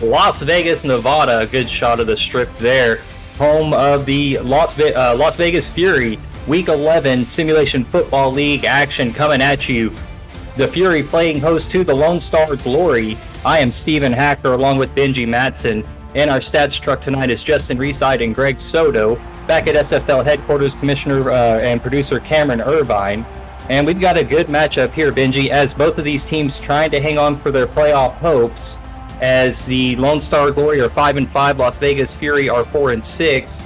Las Vegas, Nevada. A good shot of the strip there. Home of the Las Vegas Fury. Week 11 Simulation Football League action coming at you. The Fury playing host to the Lone Star Glory. I am Steven Hacker along with Benji Matson. And our stats truck tonight is Justin Reside and Greg Soto. Back at SFL headquarters, Commissioner and producer Cameron Irvine. And we've got a good matchup here, Benji, as both of these teams trying to hang on for their playoff hopes. As the Lone Star Glory are 5-5, Las Vegas Fury are 4-6.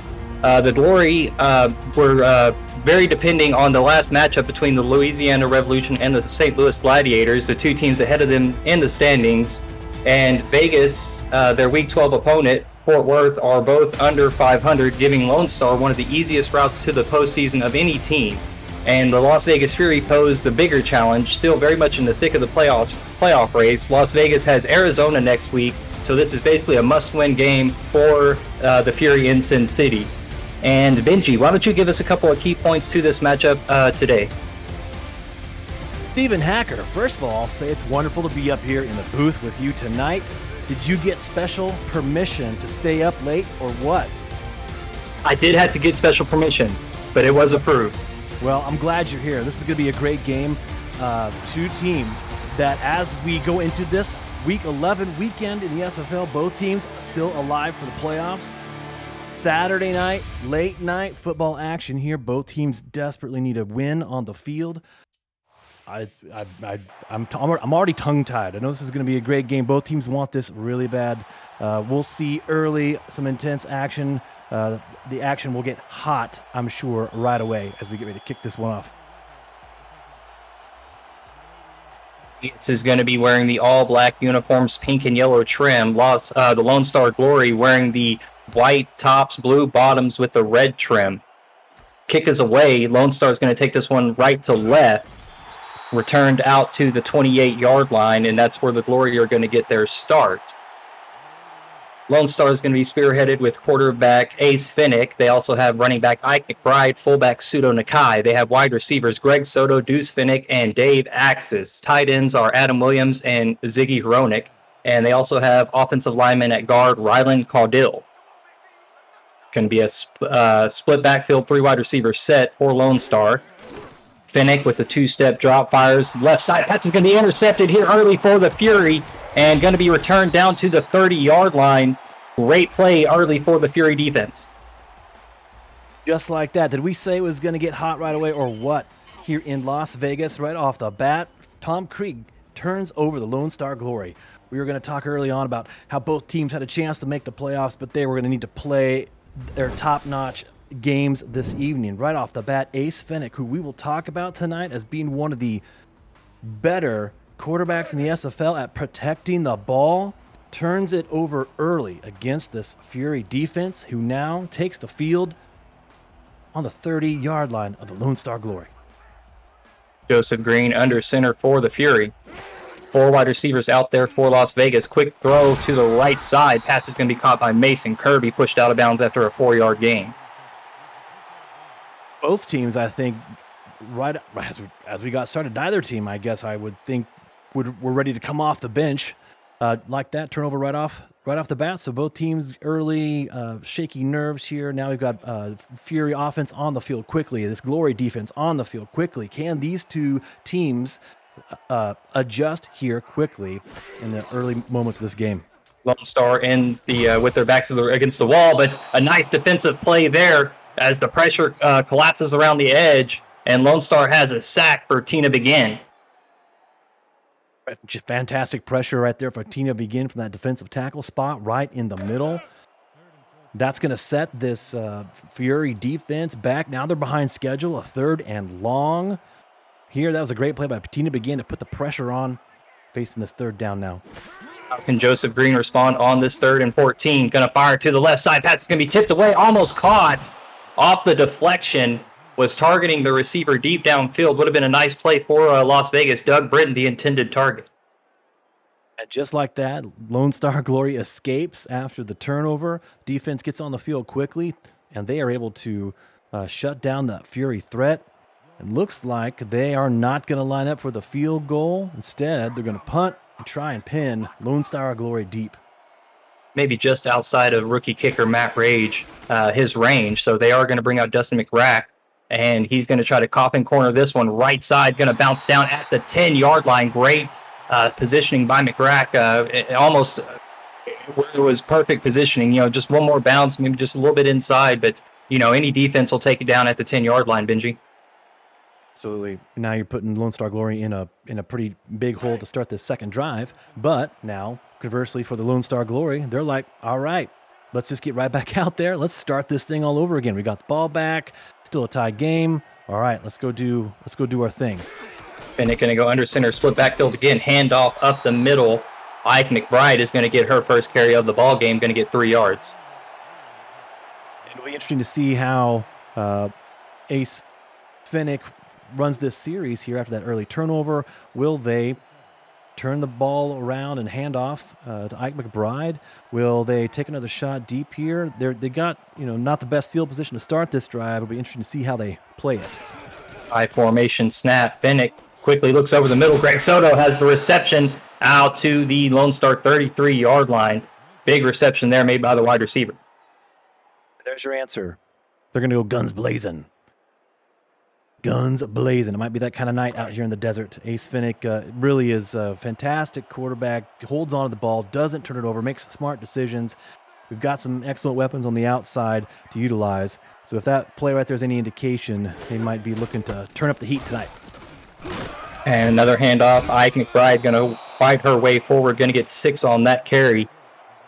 The Glory were very depending on the last matchup between the Louisiana Revolution and the St. Louis Gladiators, the two teams ahead of them in the standings. And Vegas, their Week 12 opponent, Fort Worth, are both under 500, giving Lone Star one of the easiest routes to the postseason of any team. And the Las Vegas Fury pose the bigger challenge, still very much in the thick of the playoff race. Las Vegas has Arizona next week, so this is basically a must-win game for the Fury in Sin City. And Benji, why don't you give us a couple of key points to this matchup today? Steven Hacker, first of all, I'll say it's wonderful to be up here in the booth with you tonight. Did you get special permission to stay up late or what? I did have to get special permission, but it was approved. Well, I'm glad you're here. This is going to be a great game. Two teams that, as we go into this Week 11 weekend in the SFL, both teams still alive for the playoffs. Saturday night, late night football action here. Both teams desperately need a win on the field. I'm already tongue-tied. I know this is going to be a great game. Both teams want this really bad. We'll see early some intense action. The action will get hot, I'm sure, right away as we get ready to kick this one off. This is going to be wearing the all-black uniforms, pink and yellow trim. The Lone Star Glory wearing the white tops, blue bottoms with the red trim. Kick is away. Lone Star is going to take this one right to left. Returned out to the 28-yard line, and that's where the Glory are going to get their start. Lone Star is going to be spearheaded with quarterback Ace Finnick. They also have running back Ike McBride, fullback Pseudo Nakai. They have wide receivers Greg Soto, Deuce Finnick, and Dave Axis. Tight ends are Adam Williams and Ziggy Hronik. And they also have offensive linemen at guard Rylan Caudill. Going to be a split backfield, three wide receiver set for Lone Star. Finnick with the two-step drop fires. Left side pass is going to be intercepted here early for the Fury and going to be returned down to the 30-yard line. Great play early for the Fury defense. Just like that. Did we say it was going to get hot right away or what? Here in Las Vegas, right off the bat, Tom Krieg turns over the Lone Star Glory. We were going to talk early on about how both teams had a chance to make the playoffs, but they were going to need to play their top-notch games this evening. Right off the bat, Ace Finnick, who we will talk about tonight as being one of the better quarterbacks in the SFL at protecting the ball, turns it over early against this Fury defense, who now takes the field on the 30-yard line of the Lone Star Glory. Joseph Green under center for the Fury. Four wide receivers out there for Las Vegas. Quick throw to the right side. Pass is going to be caught by Mason Kirby, pushed out of bounds after a 4-yard gain. Both teams, I think, right as we got started, neither team, I guess I would think, were ready to come off the bench like that, turnover right off the bat. So both teams early, shaky nerves here. Now we've got Fury offense on the field quickly, this Glory defense on the field quickly. Can these two teams adjust here quickly in the early moments of this game? Lone Star in the with their backs against the wall, but a nice defensive play there as the pressure collapses around the edge, and Lone Star has a sack for Tina Begin. Fantastic pressure right there for Tina Begin from that defensive tackle spot right in the middle. That's going to set this Fury defense back. Now they're behind schedule, a 3rd and long. Here, that was a great play by Tina Begin to put the pressure on, facing this 3rd down now. How can Joseph Green respond on this 3rd and 14? Going to fire to the left side. Pass is going to be tipped away, almost caught off the deflection. Was targeting the receiver deep downfield. Would have been a nice play for Las Vegas. Doug Britton, the intended target. And just like that, Lone Star Glory escapes after the turnover. Defense gets on the field quickly, and they are able to shut down that Fury threat. It looks like they are not going to line up for the field goal. Instead, they're going to punt and try and pin Lone Star Glory deep. maybe just outside of rookie kicker Matt Rage, his range. So they are going to bring out Dustin McRack, and he's going to try to coffin corner this one. Right side, going to bounce down at the 10-yard line. Great positioning by McRack. It was perfect positioning. Just one more bounce, maybe just a little bit inside, but any defense will take it down at the 10-yard line, Benji. Absolutely. Now you're putting Lone Star Glory in a pretty big hole to start this second drive. But now, conversely, for the Lone Star Glory, they're like, all right, let's just get right back out there. Let's start this thing all over again. We got the ball back, still a tie game. All right, let's go do our thing. Finnick going to go under center, split backfield again, handoff up the middle. Ike McBride is going to get her first carry of the ball game, going to get 3 yards. It'll be interesting to see how Ace Finnick runs this series here after that early turnover. Will they turn the ball around and hand off to Ike McBride? Will they take another shot deep here? They got not the best field position to start this drive. It'll be interesting to see how they play it. High formation snap. Finnick quickly looks over the middle. Greg Soto has the reception out to the Lone Star 33-yard line. Big reception there made by the wide receiver. There's your answer. They're going to go guns blazing. Guns blazing. It might be that kind of night out here in the desert. Ace Finnick really is a fantastic quarterback. Holds on to the ball, doesn't turn it over, makes smart decisions. We've got some excellent weapons on the outside to utilize. So if that play right there is any indication, they might be looking to turn up the heat tonight. And another handoff. Ike McBride going to fight her way forward, going to get 6 on that carry.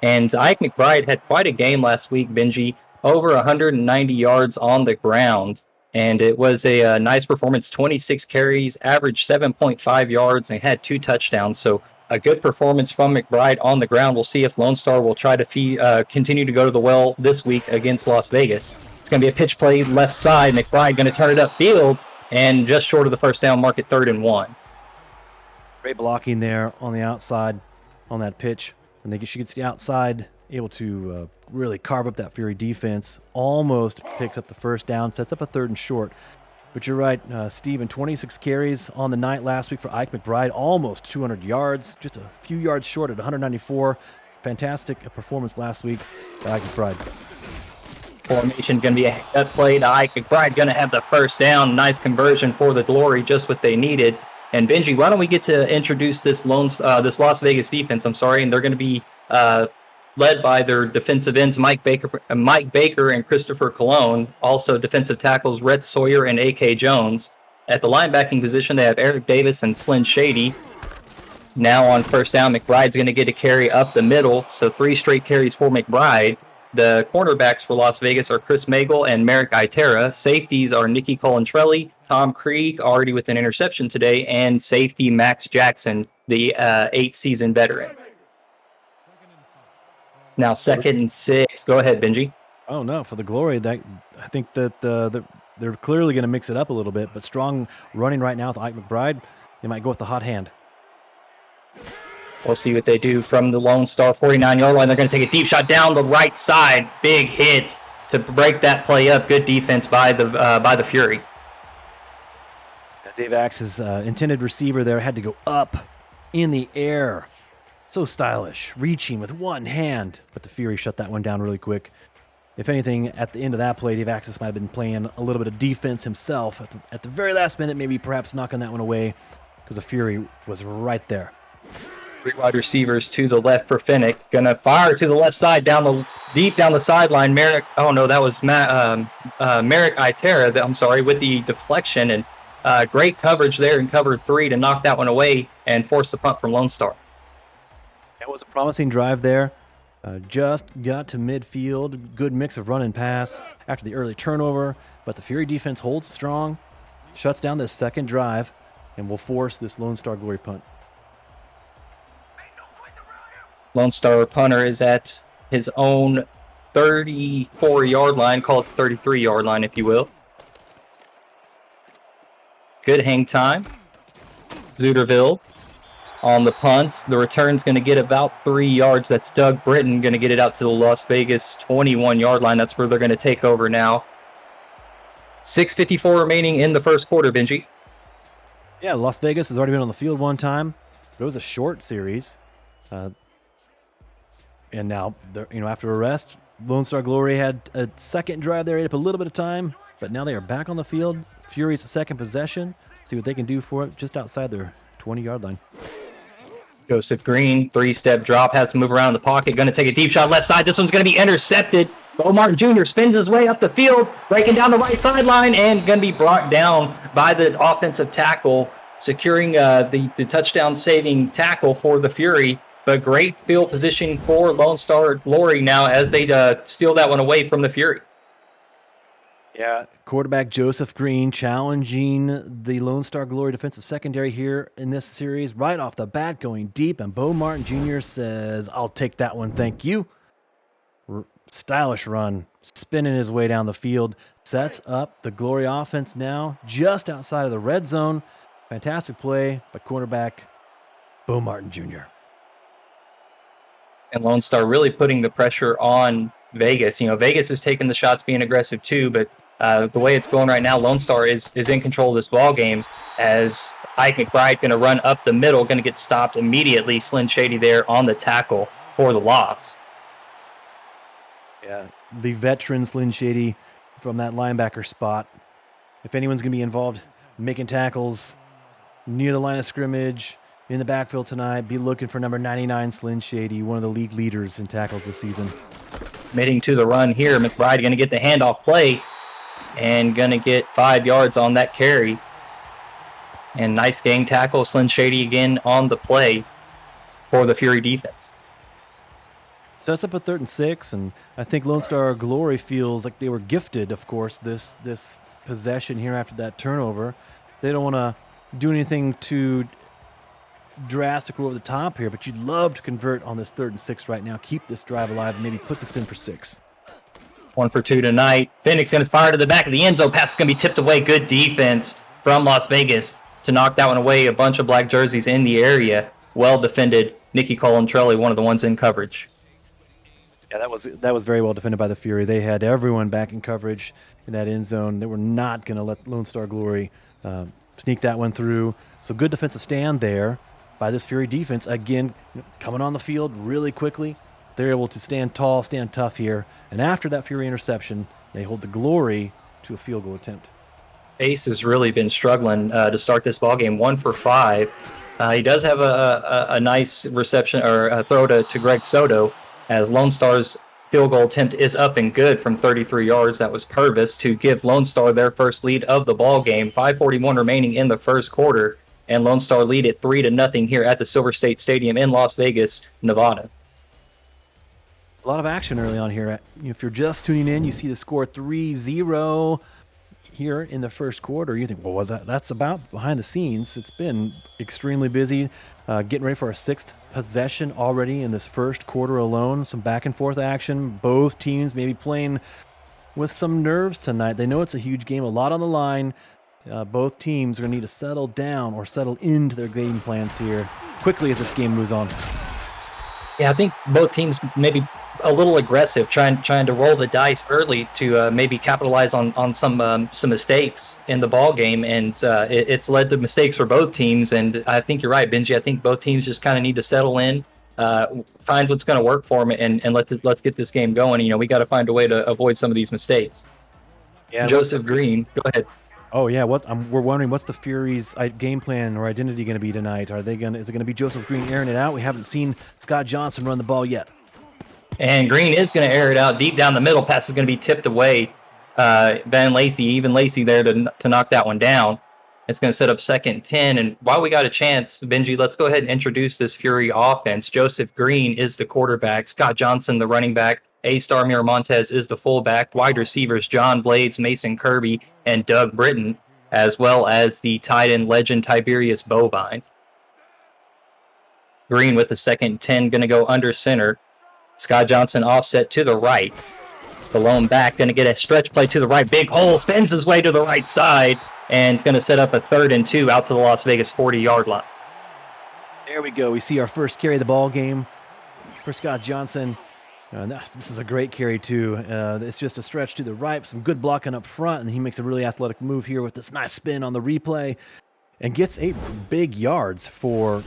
And Ike McBride had quite a game last week, Benji. Over 190 yards on the ground. And it was a nice performance. 26 carries, averaged 7.5 yards, and had 2 touchdowns. So a good performance from McBride on the ground. We'll see if Lone Star will try to continue to go to the well this week against Las Vegas. It's going to be a pitch play left side. McBride going to turn it upfield and just short of the first down mark at 3rd and 1. Great blocking there on the outside on that pitch. And she gets the outside, able to really carve up that Fury defense. Almost picks up the first down, sets up a 3rd and short. But you're right, Steven, 26 carries on the night last week for Ike McBride, almost 200 yards, just a few yards short at 194. Fantastic performance last week by Ike McBride. Formation going to be a head play to Ike McBride, going to have the first down. Nice conversion for the Glory, just what they needed. And Benji, why don't we get to introduce this Las Vegas defense? And they're going to be led by their defensive ends, Mike Baker and Christopher Colon. Also defensive tackles, Rhett Sawyer and A.K. Jones. At the linebacking position, they have Eric Davis and Slyn Shady. Now on first down, McBride's going to get a carry up the middle. So 3 straight carries for McBride. The cornerbacks for Las Vegas are Chris Magel and Merrick Itera. Safeties are Nicky Colantrelli, Tom Krieg, already with an interception today, and safety Max Jackson, the 8th-season veteran. Now 2nd and 6. Go ahead, Benji. Oh, no, for the Glory, I think that they're clearly going to mix it up a little bit, but strong running right now with Ike McBride. They might go with the hot hand. We'll see what they do from the Lone Star 49-yard line. They're going to take a deep shot down the right side. Big hit to break that play up. Good defense by the Fury. Dave Axe's intended receiver there had to go up in the air. So stylish, reaching with one hand. But the Fury shut that one down really quick. If anything, at the end of that play, Dave Axis might have been playing a little bit of defense himself. At the very last minute, maybe perhaps knocking that one away because the Fury was right there. 3 wide receivers to the left for Finnick. Gonna fire to the left side, deep down the sideline. Merrick, that was Merrick Itera, with the deflection. And great coverage there in cover 3 to knock that one away and force the punt from Lone Star. That was a promising drive there. Just got to midfield. Good mix of run and pass after the early turnover. But the Fury defense holds strong, shuts down this second drive, and will force this Lone Star Glory punt. Lone Star punter is at his own 34-yard line, call it the 33-yard line, if you will. Good hang time. Zuderville on the punt. The return's going to get about 3 yards. That's Doug Britton going to get it out to the Las Vegas 21-yard line. That's where they're going to take over now. 6:54 remaining in the first quarter, Benji. Yeah, Las Vegas has already been on the field one time, but it was a short series. And now, after a rest, Lone Star Glory had a second drive there, ate up a little bit of time, but now they are back on the field. Fury's a second possession. See what they can do for it just outside their 20-yard line. Joseph Green, 3-step drop, has to move around the pocket, going to take a deep shot left side. This one's going to be intercepted. Bo Martin Jr. spins his way up the field, breaking down the right sideline, and going to be brought down by the offensive tackle, securing the touchdown-saving tackle for the Fury. But great field position for Lone Star Glory now as they steal that one away from the Fury. Yeah, quarterback Joseph Green challenging the Lone Star Glory defensive secondary here in this series. Right off the bat, going deep, and Bo Martin Jr. says, "I'll take that one, thank you." Stylish run, spinning his way down the field, sets up the Glory offense now just outside of the red zone. Fantastic play by quarterback Bo Martin Jr. And Lone Star really putting the pressure on Vegas. Vegas is taking the shots, being aggressive too, but the way it's going right now, Lone Star is in control of this ball game as Ike McBride going to run up the middle, going to get stopped immediately. Slyn Shady there on the tackle for the loss. Yeah, the veteran Slyn Shady from that linebacker spot. If anyone's going to be involved making tackles near the line of scrimmage, in the backfield tonight, be looking for number 99, Slyn Shady, one of the league leaders in tackles this season. Committing to the run here, McBride going to get the handoff play and going to get 5 yards on that carry. And nice gang tackle, Slyn Shady again on the play for the Fury defense. Sets up a 3rd and 6, and I think Lone Star Glory feels like they were gifted, of course, this possession here after that turnover. They don't want to do anything too drastic over the top here, but you'd love to convert on this 3rd and 6 right now. Keep this drive alive and maybe put this in for 6. 1 for 2 tonight. Phoenix going to fire to the back of the end zone. Pass is going to be tipped away. Good defense from Las Vegas to knock that one away. A bunch of black jerseys in the area. Well defended. Nicky Colantrelli, one of the ones in coverage. Yeah, that was very well defended by the Fury. They had everyone back in coverage in that end zone. They were not going to let Lone Star Glory sneak that one through. So good defensive stand there by this Fury defense. Again, coming on the field really quickly. They're able to stand tall, stand tough here. And after that Fury interception, they hold the Glory to a field goal attempt. Ace has really been struggling to start this ball game. 1 for 5. He does have a nice reception or a throw to Greg Soto, as Lone Star's field goal attempt is up and good from 33 yards. That was Purvis to give Lone Star their first lead of the ball game. 5:41 remaining in the first quarter, and Lone Star lead it 3-0 here at the Silver State Stadium in Las Vegas, Nevada. A lot of action early on here. If you're just tuning in, you see the score 3-0 here in the first quarter. You think, well, that's about behind the scenes. It's been extremely busy. Getting ready for our 6th possession already in this first quarter alone. Some back and forth action. Both teams maybe playing with some nerves tonight. They know it's a huge game, a lot on the line. Both teams are going to need to settle down or settle into their game plans here quickly as this game moves on. Yeah, I think both teams maybe a little aggressive, trying to roll the dice early to maybe capitalize on some mistakes in the ball game, and it's led to mistakes for both teams. And I think you're right, Benji. I think both teams just kind of need to settle in, find what's going to work for them, and let's get this game going. We got to find a way to avoid some of these mistakes. Yeah, Joseph Green, go ahead. Oh yeah, we're wondering what's the Fury's game plan or identity going to be tonight? Is it going to be Joseph Green airing it out? We haven't seen Scott Johnson run the ball yet. And Green is going to air it out deep down the middle. Pass is going to be tipped away. Even Lacey there to knock that one down. It's going to set up 2nd and 10. And while we got a chance, Benji, let's go ahead and introduce this Fury offense. Joseph Green is the quarterback. Scott Johnson, the running back. A-Star Miramontes is the fullback. Wide receivers, John Blades, Mason Kirby, and Doug Britton, as well as the tight end legend Tiberius Bovine. Green with the 2nd and 10, going to go under center. Scott Johnson offset to the right. The lone back going to get a stretch play to the right. Big hole, spins his way to the right side, and it's going to set up a 3rd and 2 out to the Las Vegas 40-yard line. There we go. We see our first carry of the ball game for Scott Johnson. This is a great carry, too. It's just a stretch to the right, some good blocking up front, and he makes a really athletic move here with this nice spin on the replay and gets 8 big yards for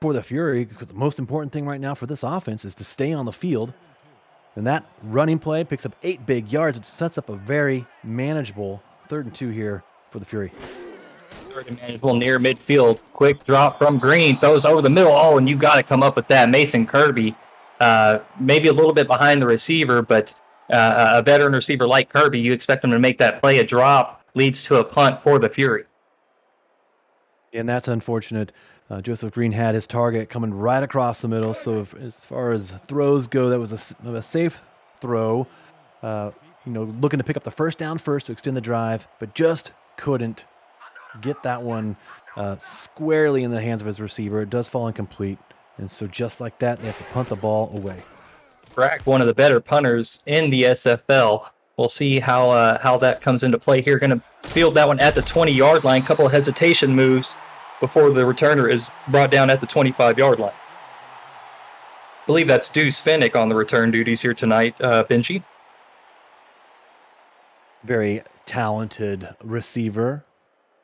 for the Fury, because the most important thing right now for this offense is to stay on the field. And that running play picks up 8 big yards. It sets up a very manageable 3rd and 2 here for the Fury. Very manageable near midfield. Quick drop from Green. Throws over the middle. Oh, and you got to come up with that. Mason Kirby, maybe a little bit behind the receiver, but a veteran receiver like Kirby, you expect him to make that play. A drop leads to a punt for the Fury. And that's unfortunate. Joseph Green had his target coming right across the middle. So as far as throws go, that was a safe throw. Looking to pick up the first down first to extend the drive, but just couldn't get that one squarely in the hands of his receiver. It does fall incomplete. And so just like that, they have to punt the ball away. Brack, one of the better punters in the SFL. We'll see how that comes into play here. Going to field that one at the 20-yard line. Couple of hesitation moves before the returner is brought down at the 25-yard line. I believe that's Deuce Finnick on the return duties here tonight, Benji. Very talented receiver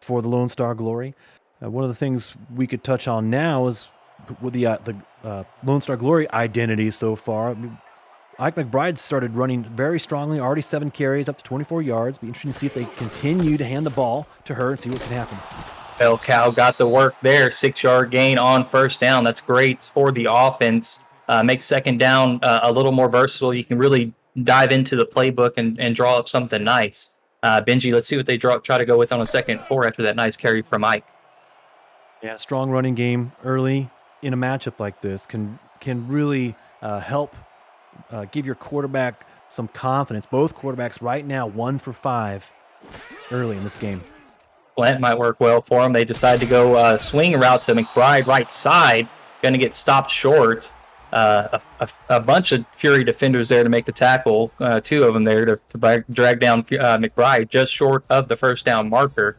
for the Lone Star Glory. One of the things we could touch on now is with the Lone Star Glory identity so far. Ike McBride started running very strongly, already 7 carries, up to 24 yards. Be interesting to see if they continue to hand the ball to her and see what can happen. Bell Cow got the work there. 6-yard gain on first down. That's great for the offense. Makes second down a little more versatile. You can really dive into the playbook and draw up something nice. Benji, let's see what they try to go with on a 2nd and 4 after that nice carry from Ike. Yeah, strong running game early in a matchup like this can really help give your quarterback some confidence. Both quarterbacks right now 1 for 5 early in this game. Slant might work well for them. They decide to go swing route to McBride right side. Going to get stopped short. A bunch of Fury defenders there to make the tackle. 2 of them there to drag down McBride just short of the first down marker.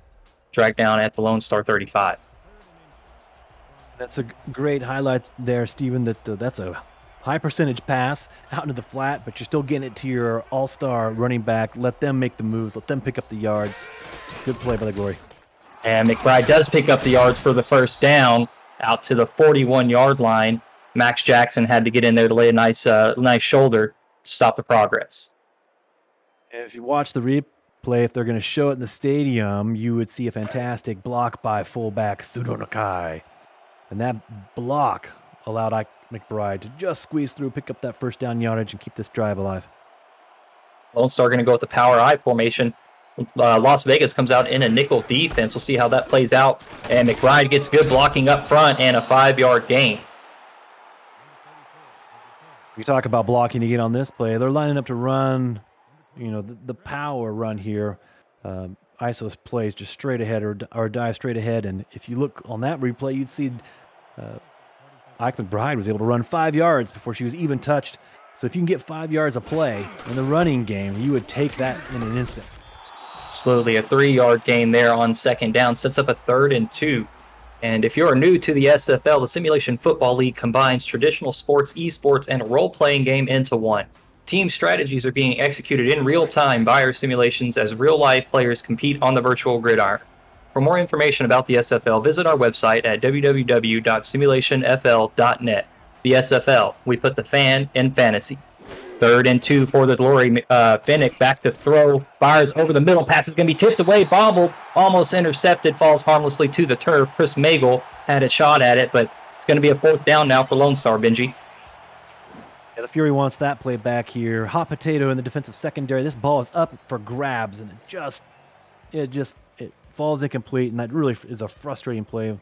Drag down at the Lone Star 35. That's a great highlight there, Steven, that's a high percentage pass out into the flat, but you're still getting it to your all-star running back. Let them make the moves. Let them pick up the yards. It's a good play by the Glory. And McBride does pick up the yards for the first down out to the 41-yard line. Max Jackson had to get in there to lay a nice shoulder to stop the progress. And if you watch the replay, if they're going to show it in the stadium, you would see a fantastic block by fullback Sudo Nakai. And that block allowed Ike McBride to just squeeze through, pick up that first down yardage, and keep this drive alive. Lone Star going to go with the power I formation. Las Vegas comes out in a nickel defense. We'll see how that plays out. And McBride gets good blocking up front and a 5-yard gain. We talk about blocking again on this play. They're lining up to run, the power run here. ISO plays just straight ahead or dive straight ahead. And if you look on that replay, you'd see Ike McBride was able to run 5 yards before she was even touched. So if you can get 5 yards of play in the running game, you would take that in an instant. Absolutely. A 3-yard gain there on second down sets up a 3rd and 2. And if you're new to the SFL, the Simulation Football League combines traditional sports, esports, and a role-playing game into one. Team strategies are being executed in real time by our simulations as real-life players compete on the virtual gridiron. For more information about the SFL, visit our website at www.simulationfl.net. The SFL, we put the fan in fantasy. 3rd and 2 for the Glory. Finnick back to throw. Fires over the middle. Pass is going to be tipped away. Bobbled. Almost intercepted. Falls harmlessly to the turf. Chris Magel had a shot at it, but it's going to be a 4th down now for Lone Star, Benji. Yeah, the Fury wants that play back here. Hot potato in the defensive secondary. This ball is up for grabs, and it falls incomplete, and that really is a frustrating play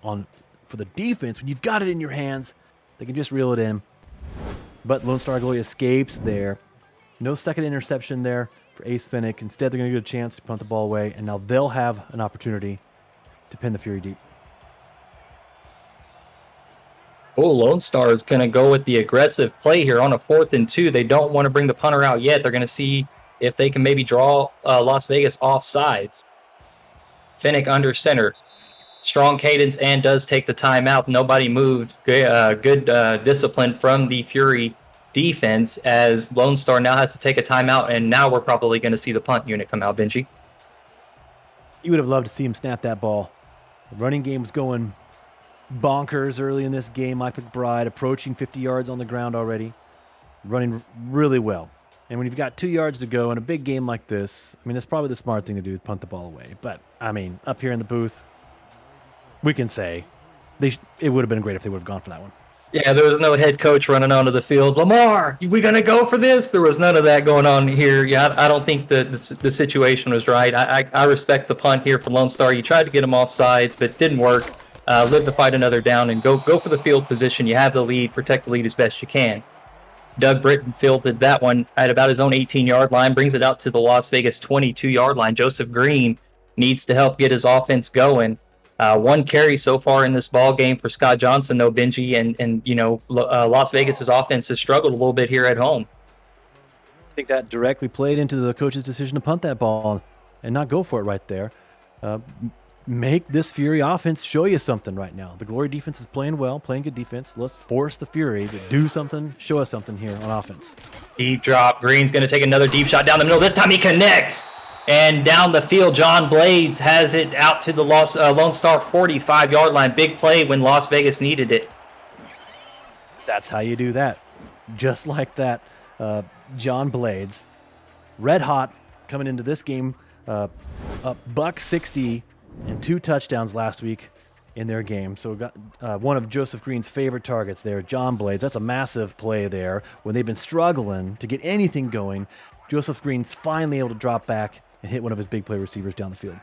for the defense. When you've got it in your hands, they can just reel it in. But Lone Star Glory escapes there. No second interception there for Ace Finnick. Instead, they're going to get a chance to punt the ball away, and now they'll have an opportunity to pin the Fury deep. Oh, Lone Star is going to go with the aggressive play here on a 4th and 2. They don't want to bring the punter out yet. They're going to see if they can maybe draw Las Vegas off sides. Finnick under center. Strong cadence and does take the timeout. Nobody moved. Good discipline from the Fury defense as Lone Star now has to take a timeout, and now we're probably going to see the punt unit come out, Benji. You would have loved to see him snap that ball. The running game's going bonkers early in this game. Mike McBride approaching 50 yards on the ground already, running really well. And when you've got 2 yards to go in a big game like this, I mean, it's probably the smart thing to do, punt the ball away. But, I mean, up here in the booth, we can say it would have been great if they would have gone for that one. Yeah, there was no head coach running onto the field. Lamar, we gonna go for this? There was none of that going on here. Yeah, I don't think the situation was right. I respect the punt here for Lone Star. You tried to get him off sides, but it didn't work. Live to fight another down and go for the field position. You have the lead. Protect the lead as best you can. Doug Britton fielded that one at about his own 18-yard line, brings it out to the Las Vegas 22-yard line. Joseph Green needs to help get his offense going. One carry so far in this ball game for Scott Johnson, though, Benji, and Las Vegas's offense has struggled a little bit here at home. I think that directly played into the coach's decision to punt that ball and not go for it right there. Make this Fury offense show you something right now. The Glory defense is playing well, playing good defense. Let's force the Fury to do something, show us something here on offense. Deep drop. Green's going to take another deep shot down the middle. This time he connects. And down the field, John Blades has it out to the Lone Star 45-yard line. Big play when Las Vegas needed it. That's how you do that. Just like that, John Blades, red hot coming into this game, $160 and 2 touchdowns last week in their game. So got one of Joseph Green's favorite targets there, John Blades. That's a massive play there. When they've been struggling to get anything going, Joseph Green's finally able to drop back and hit one of his big play receivers down the field.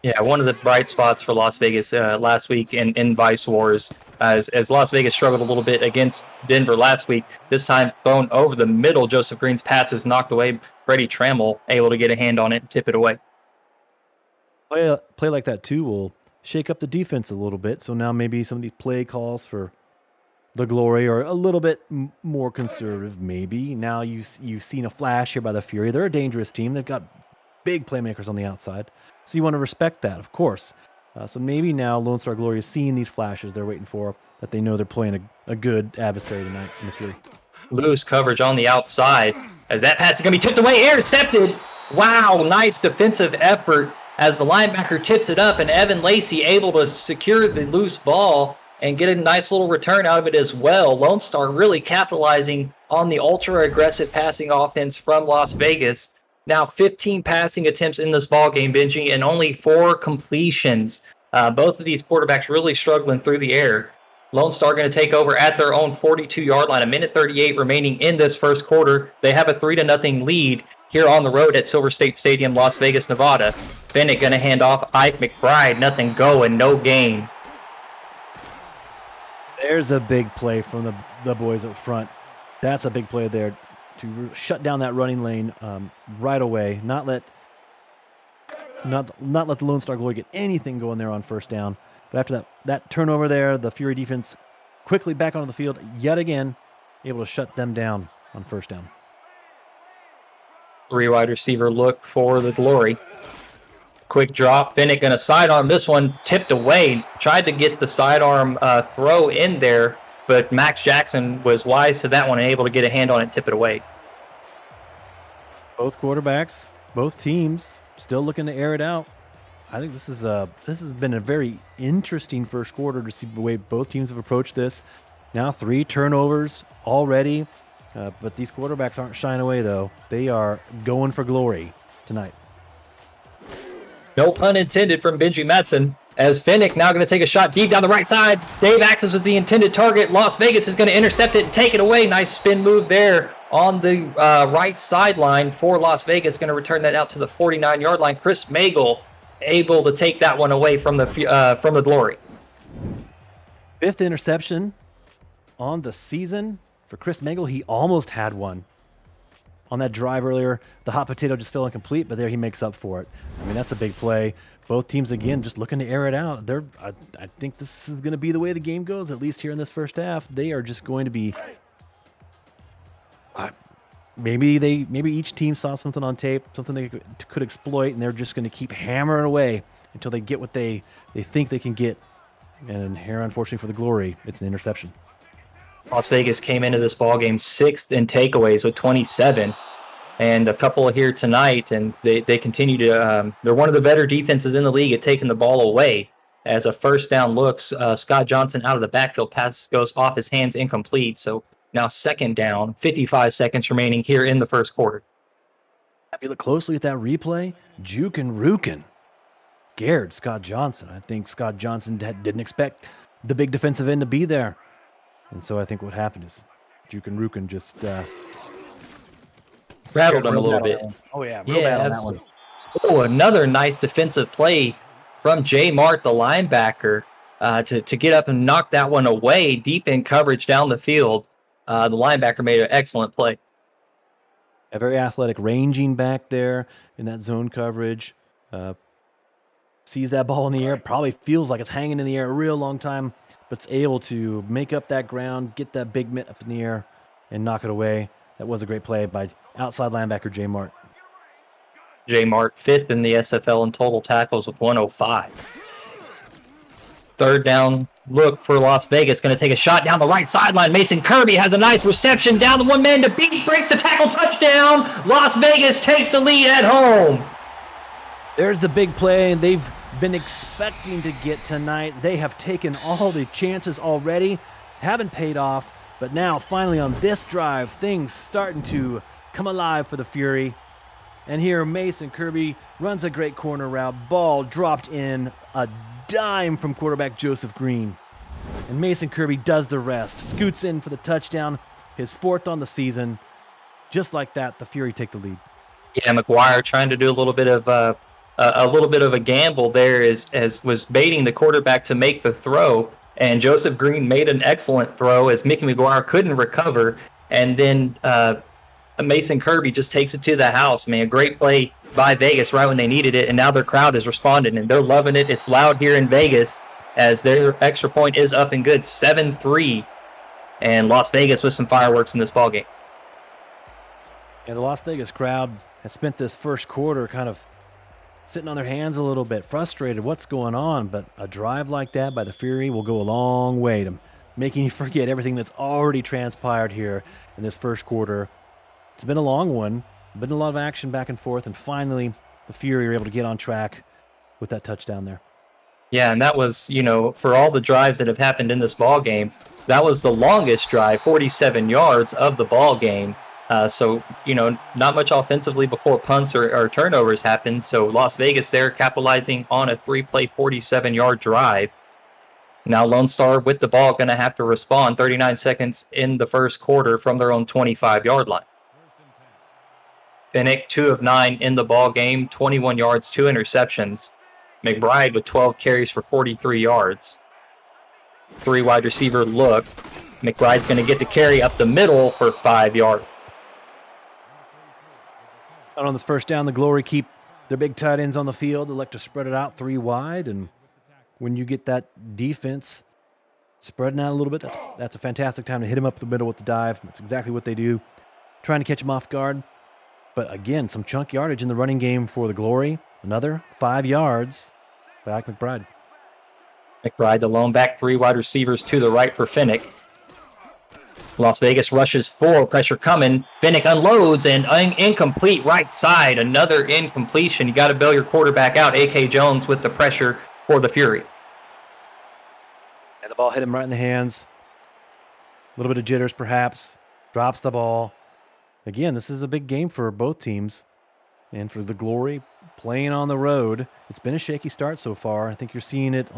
Yeah, one of the bright spots for Las Vegas last week in Vice Wars, as Las Vegas struggled a little bit against Denver last week. This time thrown over the middle, Joseph Green's pass is knocked away. Freddie Trammell able to get a hand on it and tip it away. Play like that too will shake up the defense a little bit. So now maybe some of these play calls for the Glory are a little bit more conservative. Maybe now you've seen a flash here by the Fury. They're a dangerous team. They've got big playmakers on the outside. So you want to respect that, of course. So maybe now Lone Star Glory is seeing these flashes they're waiting for, that they know they're playing a good adversary tonight in the Fury. Loose coverage on the outside as that pass is going to be tipped away, intercepted. Wow, nice defensive effort as the linebacker tips it up, and Evan Lacey able to secure the loose ball and get a nice little return out of it as well. Lone Star really capitalizing on the ultra-aggressive passing offense from Las Vegas. Now 15 passing attempts in this ball game, Benji, and only 4 completions. Both of these quarterbacks really struggling through the air. Lone Star going to take over at their own 42-yard line. 1:38 remaining in this first quarter. They have a 3-0 lead here on the road at Silver State Stadium, Las Vegas, Nevada. Bennett going to hand off Ike McBride. Nothing going, no gain. There's a big play from the boys up front. That's a big play there to shut down that running lane right away. Not let the Lone Star Glory get anything going there on first down. But after that turnover there, the Fury defense quickly back onto the field yet again, able to shut them down on first down. 3 wide receiver look for the Glory. Quick drop. Finnick going to sidearm this one, tipped away. Tried to get the sidearm throw in there, but Max Jackson was wise to that one and able to get a hand on it and tip it away. Both quarterbacks, both teams still looking to air it out. I think this has been a very interesting first quarter to see the way both teams have approached this. Now 3 turnovers already, but these quarterbacks aren't shying away though. They are going for glory tonight. No pun intended from Benji Madsen, as Finnick now going to take a shot deep down the right side. Dave Axis was the intended target. Las Vegas is going to intercept it and take it away. Nice spin move there on the right sideline for Las Vegas. Going to return that out to the 49-yard line. Chris Magel able to take that one away from the Glory. 5th interception on the season for Chris Magel. He almost had one on that drive earlier. The hot potato just fell incomplete, but there he makes up for it. I mean, that's a big play. Both teams, again, just looking to air it out. I think this is going to be the way the game goes, at least here in this first half. They are just going to be... Maybe each team saw something on tape, something they could exploit, and they're just going to keep hammering away until they get what they think they can get. And here, unfortunately for the Glory, it's an interception. Las Vegas came into this ballgame 6th in takeaways with 27, and a couple here tonight, and they continue to. They're one of the better defenses in the league at taking the ball away. As a first down looks, Scott Johnson out of the backfield, pass goes off his hands, incomplete. So now second down, 55 seconds remaining here in the first quarter. If you look closely at that replay, Juke and Rukin scared Scott Johnson. I think Scott Johnson didn't expect the big defensive end to be there. And so I think what happened is Juke and Rukin just Rattled him a little bit. Oh, yeah, real bad on that one. Oh, another nice defensive play from J. Mart, the linebacker, to get up and knock that one away deep in coverage down the field. The linebacker made an excellent play. A very athletic, ranging back there in that zone coverage. Sees that ball in the air, probably feels like it's hanging in the air a real long time, but it's able to make up that ground, get that big mitt up in the air, and knock it away. That was a great play by outside linebacker J. Mart. J. Mart, 5th in the SFL in total tackles with 105. Third down look for Las Vegas. Going to take a shot down the right sideline. Mason Kirby has a nice reception down the one man to beat. Breaks the tackle, touchdown. Las Vegas takes the lead at home. There's the big play, and they've been expecting to get tonight. They have taken all the chances already, haven't paid off, but now finally on this drive, things starting to come alive for the Fury. And here Mason Kirby runs a great corner route. Ball dropped in, a dime from quarterback Joseph Green. And Mason Kirby does the rest. Scoots in for the touchdown, his 4th on the season. Just like that, the Fury take the lead. Yeah, McGuire trying to do a little bit of a gamble there as was baiting the quarterback to make the throw. And Joseph Green made an excellent throw as Mickey McGuire couldn't recover. And then Mason Kirby just takes it to the house, man. Great play by Vegas right when they needed it, and now their crowd is responding, and they're loving it. It's loud here in Vegas as their extra point is up and good, 7-3, and Las Vegas with some fireworks in this ballgame. And the Las Vegas crowd has spent this first quarter kind of sitting on their hands a little bit, frustrated what's going on, but a drive like that by the Fury will go a long way to making you forget everything that's already transpired here in this first quarter. It's been a long one, been a lot of action back and forth, and finally the Fury are able to get on track with that touchdown there. Yeah, and that was, for all the drives that have happened in this ball game, that was the longest drive, 47 yards of the ball game. So, not much offensively before punts or turnovers happened. So Las Vegas there capitalizing on a 3-play, 47-yard drive. Now Lone Star with the ball going to have to respond 39 seconds in the first quarter from their own 25-yard line. Finnick, 2 of 9 in the ball game, 21 yards, 2 interceptions. McBride with 12 carries for 43 yards. 3 wide receiver look. McBride's going to get the carry up the middle for 5 yards. And on this first down, the Glory keep their big tight ends on the field. They like to spread it out 3 wide, and when you get that defense spreading out a little bit, that's a fantastic time to hit him up the middle with the dive. That's exactly what they do, trying to catch him off guard. But again, some chunk yardage in the running game for the Glory. Another 5 yards by McBride. McBride, the lone back, 3 wide receivers to the right for Finnick. Las Vegas rushes 4, pressure coming. Finnick unloads and incomplete right side. Another incompletion. You got to bail your quarterback out. A.K. Jones with the pressure for the Fury. And the ball hit him right in the hands. A little bit of jitters perhaps. Drops the ball. Again, this is a big game for both teams. And for the Glory playing on the road, it's been a shaky start so far. I think you're seeing it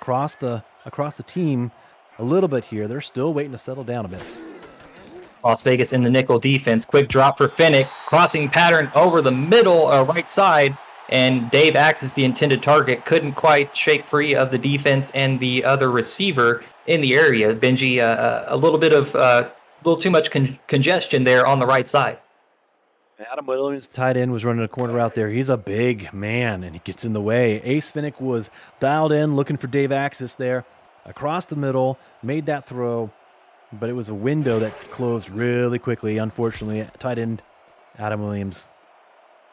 across the team a little bit here. They're still waiting to settle down a bit. Las Vegas in the nickel defense. Quick drop for Finnick. Crossing pattern over the middle, right side. And Dave Axis, the intended target, couldn't quite shake free of the defense and the other receiver in the area. Benji, a little too much congestion there on the right side. Adam Williams, tight end, was running a corner out there. He's a big man, and he gets in the way. Ace Finnick was dialed in, looking for Dave Axis there. Across the middle, made that throw, but it was a window that closed really quickly. Unfortunately, tight end Adam Williams.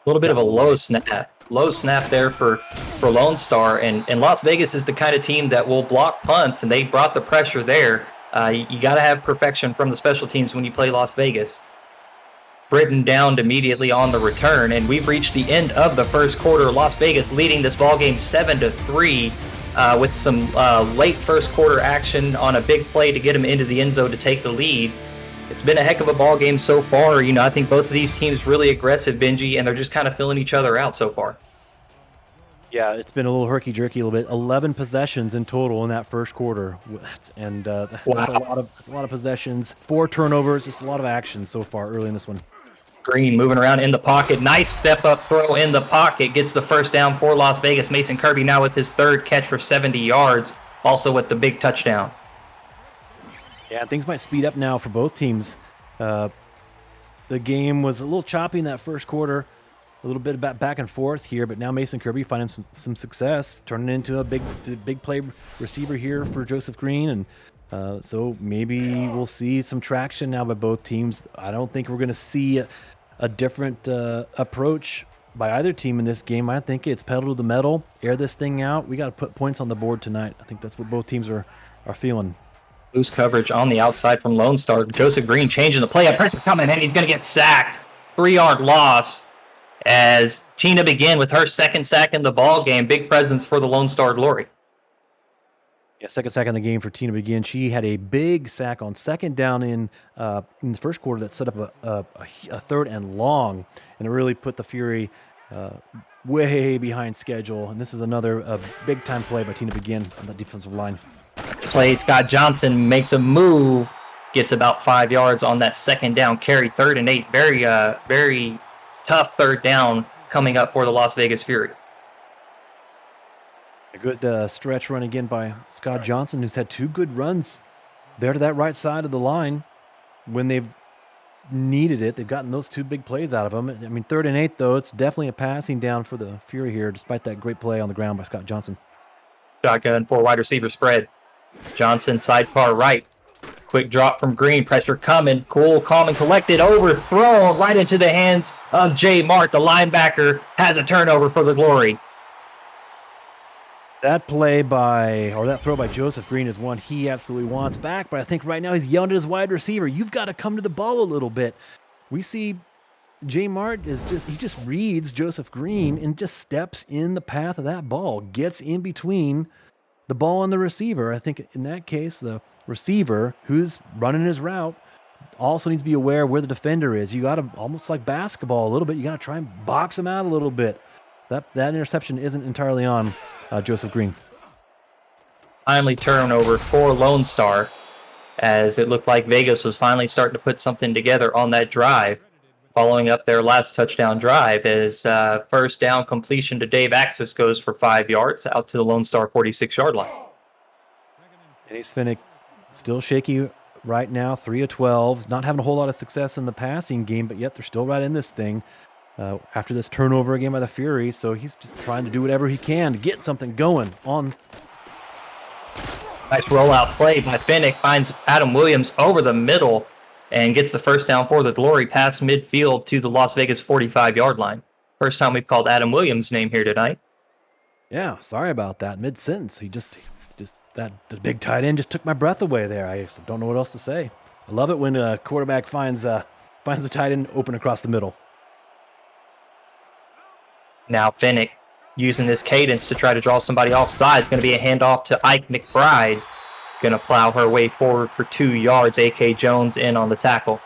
A little bit of a low snap there for Lone Star, and Las Vegas is the kind of team that will block punts, and they brought the pressure there. You got to have perfection from the special teams when you play Las Vegas. Britain downed immediately on the return, and we've reached the end of the first quarter. Las Vegas leading this ball game 7-3 with some late first quarter action on a big play to get them into the end zone to take the lead. It's been a heck of a ball game so far. I think both of these teams really aggressive, Benji, and they're just kind of filling each other out so far. Yeah, it's been a little herky-jerky a little bit. 11 possessions in total in that first quarter, and that's a lot of possessions. 4 turnovers. It's a lot of action so far early in this one. Green moving around in the pocket. Nice step-up throw in the pocket. Gets the first down for Las Vegas. Mason Kirby now with his 3rd catch for 70 yards. Also with the big touchdown. Yeah, things might speed up now for both teams. The game was a little choppy in that first quarter. A little bit about back and forth here, but now Mason Kirby finding some success, turning into a big play receiver here for Joseph Green, and so maybe we'll see some traction now by both teams. I don't think we're going to see a different approach by either team in this game. I think it's pedal to the metal, air this thing out. We got to put points on the board tonight. I think that's what both teams are feeling. Loose coverage on the outside from Lone Star. Joseph Green changing the play. Prince coming in. He's going to get sacked. 3-yard loss. As Tina Begin with her 2nd sack in the ball game. Big presence for the Lone Star Glory. Yeah, 2nd sack in the game for Tina Begin. She had a big sack on 2nd down in the first quarter that set up a 3rd and long, and it really put the Fury way behind schedule. And this is another big time play by Tina Begin on the defensive line. Play. Scott Johnson makes a move, gets about 5 yards on that 2nd down carry. 3rd and 8. Very tough 3rd down coming up for the Las Vegas Fury. A good stretch run again by Scott Johnson, who's had 2 good runs there to that right side of the line when they've needed it. They've gotten those 2 big plays out of them. I mean, 3rd and 8, though, it's definitely a passing down for the Fury here, despite that great play on the ground by Scott Johnson. Shotgun for wide receiver spread. Johnson sidecar right. Quick drop from Green. Pressure coming. Cool, calm, and collected. Overthrown right into the hands of Jay Mart. The linebacker has a turnover for the Glory. That that throw by Joseph Green is one he absolutely wants back, but I think right now he's yelling at his wide receiver, you've got to come to the ball a little bit. We see Jay Mart he just reads Joseph Green and just steps in the path of that ball, gets in between the ball and the receiver. I think in that case, the receiver who's running his route also needs to be aware of where the defender is. You got to, almost like basketball a little bit, you got to try and box him out a little bit. That interception isn't entirely on Joseph Green. Timely turnover for Lone Star, as it looked like Vegas was finally starting to put something together on that drive, following up their last touchdown drive. As 1st down completion to Dave Axis goes for 5 yards out to the Lone Star 46-yard line. Ace Finnick still shaky right now, 3 of 12, not having a whole lot of success in the passing game, but yet they're still right in this thing. After this turnover again by the Fury, so he's just trying to do whatever he can to get something going on. Nice rollout play by Finnick, finds Adam Williams over the middle and gets the 1st down for the Glory past midfield to the Las Vegas 45-yard line. First time we've called Adam Williams' name here tonight. Yeah, sorry about that. Mid-sentence, the big tight end just took my breath away there. I just don't know what else to say. I love it when a quarterback finds the tight end open across the middle. Now Finnick using this cadence to try to draw somebody offside. It's going to be a handoff to Ike McBride. Going to plow her way forward for 2 yards. A.K. Jones in on the tackle.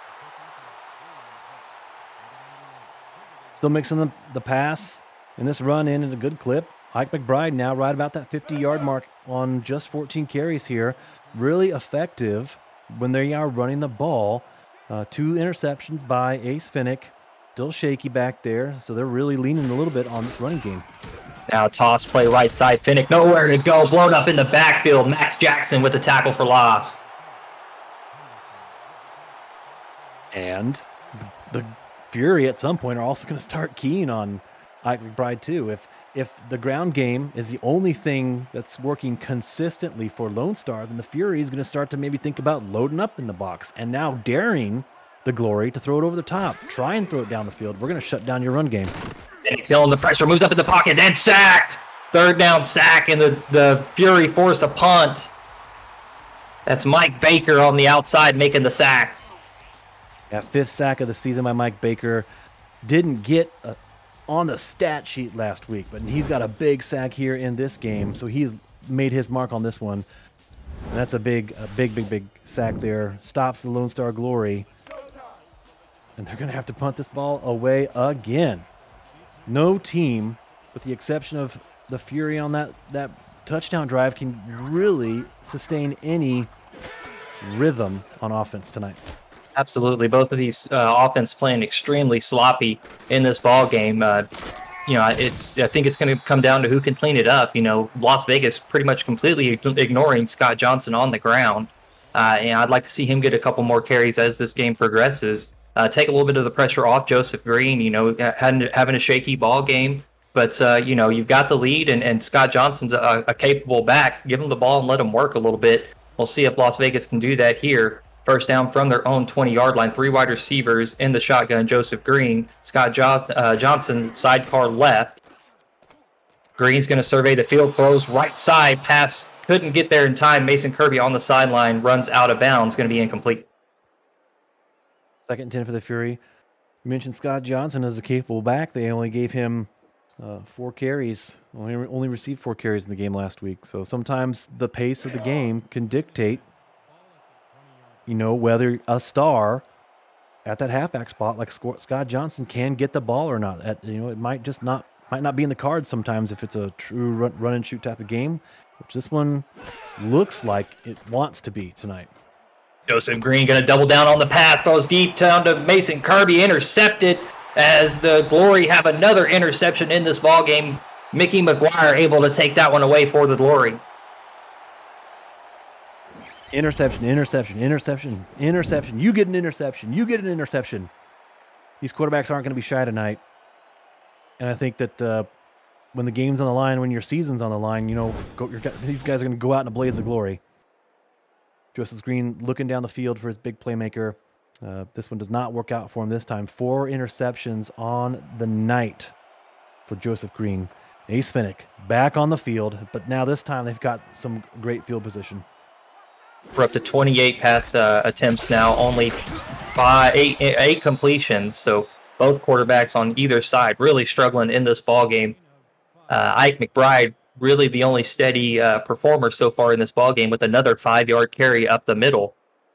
Still mixing the pass and this run in at a good clip. Ike McBride now right about that 50-yard mark on just 14 carries here. Really effective when they are running the ball. 2 interceptions by Ace Finnick. Still shaky back there, so they're really leaning a little bit on this running game. Now toss play right side. Finnick nowhere to go. Blown up in the backfield. Max Jackson with the tackle for loss. And the Fury at some point are also going to start keying on Ike McBride too. If the ground game is the only thing that's working consistently for Lone Star, then the Fury is going to start to maybe think about loading up in the box and now daring the Glory to throw it over the top. Try and throw it down the field. We're going to shut down your run game. And feeling the pressure, moves up in the pocket, then sacked. 3rd down sack, and the Fury force a punt. That's Mike Baker on the outside making the sack. Yeah, 5th sack of the season by Mike Baker. Didn't get on the stat sheet last week, but he's got a big sack here in this game, so he's made his mark on this one. And that's a big sack there. Stops the Lone Star Glory. And they're going to have to punt this ball away again. No team, with the exception of the Fury on that touchdown drive, can really sustain any rhythm on offense tonight. Absolutely, both of these offense playing extremely sloppy in this ball game. I think it's going to come down to who can clean it up. Las Vegas pretty much completely ignoring Scott Johnson on the ground, and I'd like to see him get a couple more carries as this game progresses. Take a little bit of the pressure off Joseph Green. Having a shaky ball game, but you've got the lead, and Scott Johnson's a capable back. Give him the ball and let him work a little bit. We'll see if Las Vegas can do that here. First down from their own 20-yard line. 3 wide receivers in the shotgun. Joseph Green, Scott Johnson, sidecar left. Green's going to survey the field, throws right side, pass, couldn't get there in time. Mason Kirby on the sideline, runs out of bounds, going to be incomplete. 2nd and 10 for the Fury. You mentioned Scott Johnson as a capable back. They only gave him 4 carries. Only received 4 carries in the game last week. So sometimes the pace of the game can dictate whether a star at that halfback spot like Scott Johnson can get the ball or not. It might not be in the cards sometimes if it's a true run and shoot type of game, which this one looks like it wants to be tonight. Joseph Green going to double down on the pass, throws deep down to Mason Kirby, intercepted as the Glory have another interception in this ball game. Mickey McGuire able to take that one away for the Glory. Interception. You get an interception. These quarterbacks aren't going to be shy tonight. And I think that when the game's on the line, when your season's on the line, these guys are going to go out in a blaze of glory. Joseph Green looking down the field for his big playmaker. This one does not work out for him this time. 4 interceptions on the night for Joseph Green. Ace Finnick back on the field, but now this time they've got some great field position. We're up to 28 pass attempts now, only 8 completions. So both quarterbacks on either side really struggling in this ball game. Ike McBride really the only steady performer so far in this ball game with another 5-yard carry up the middle.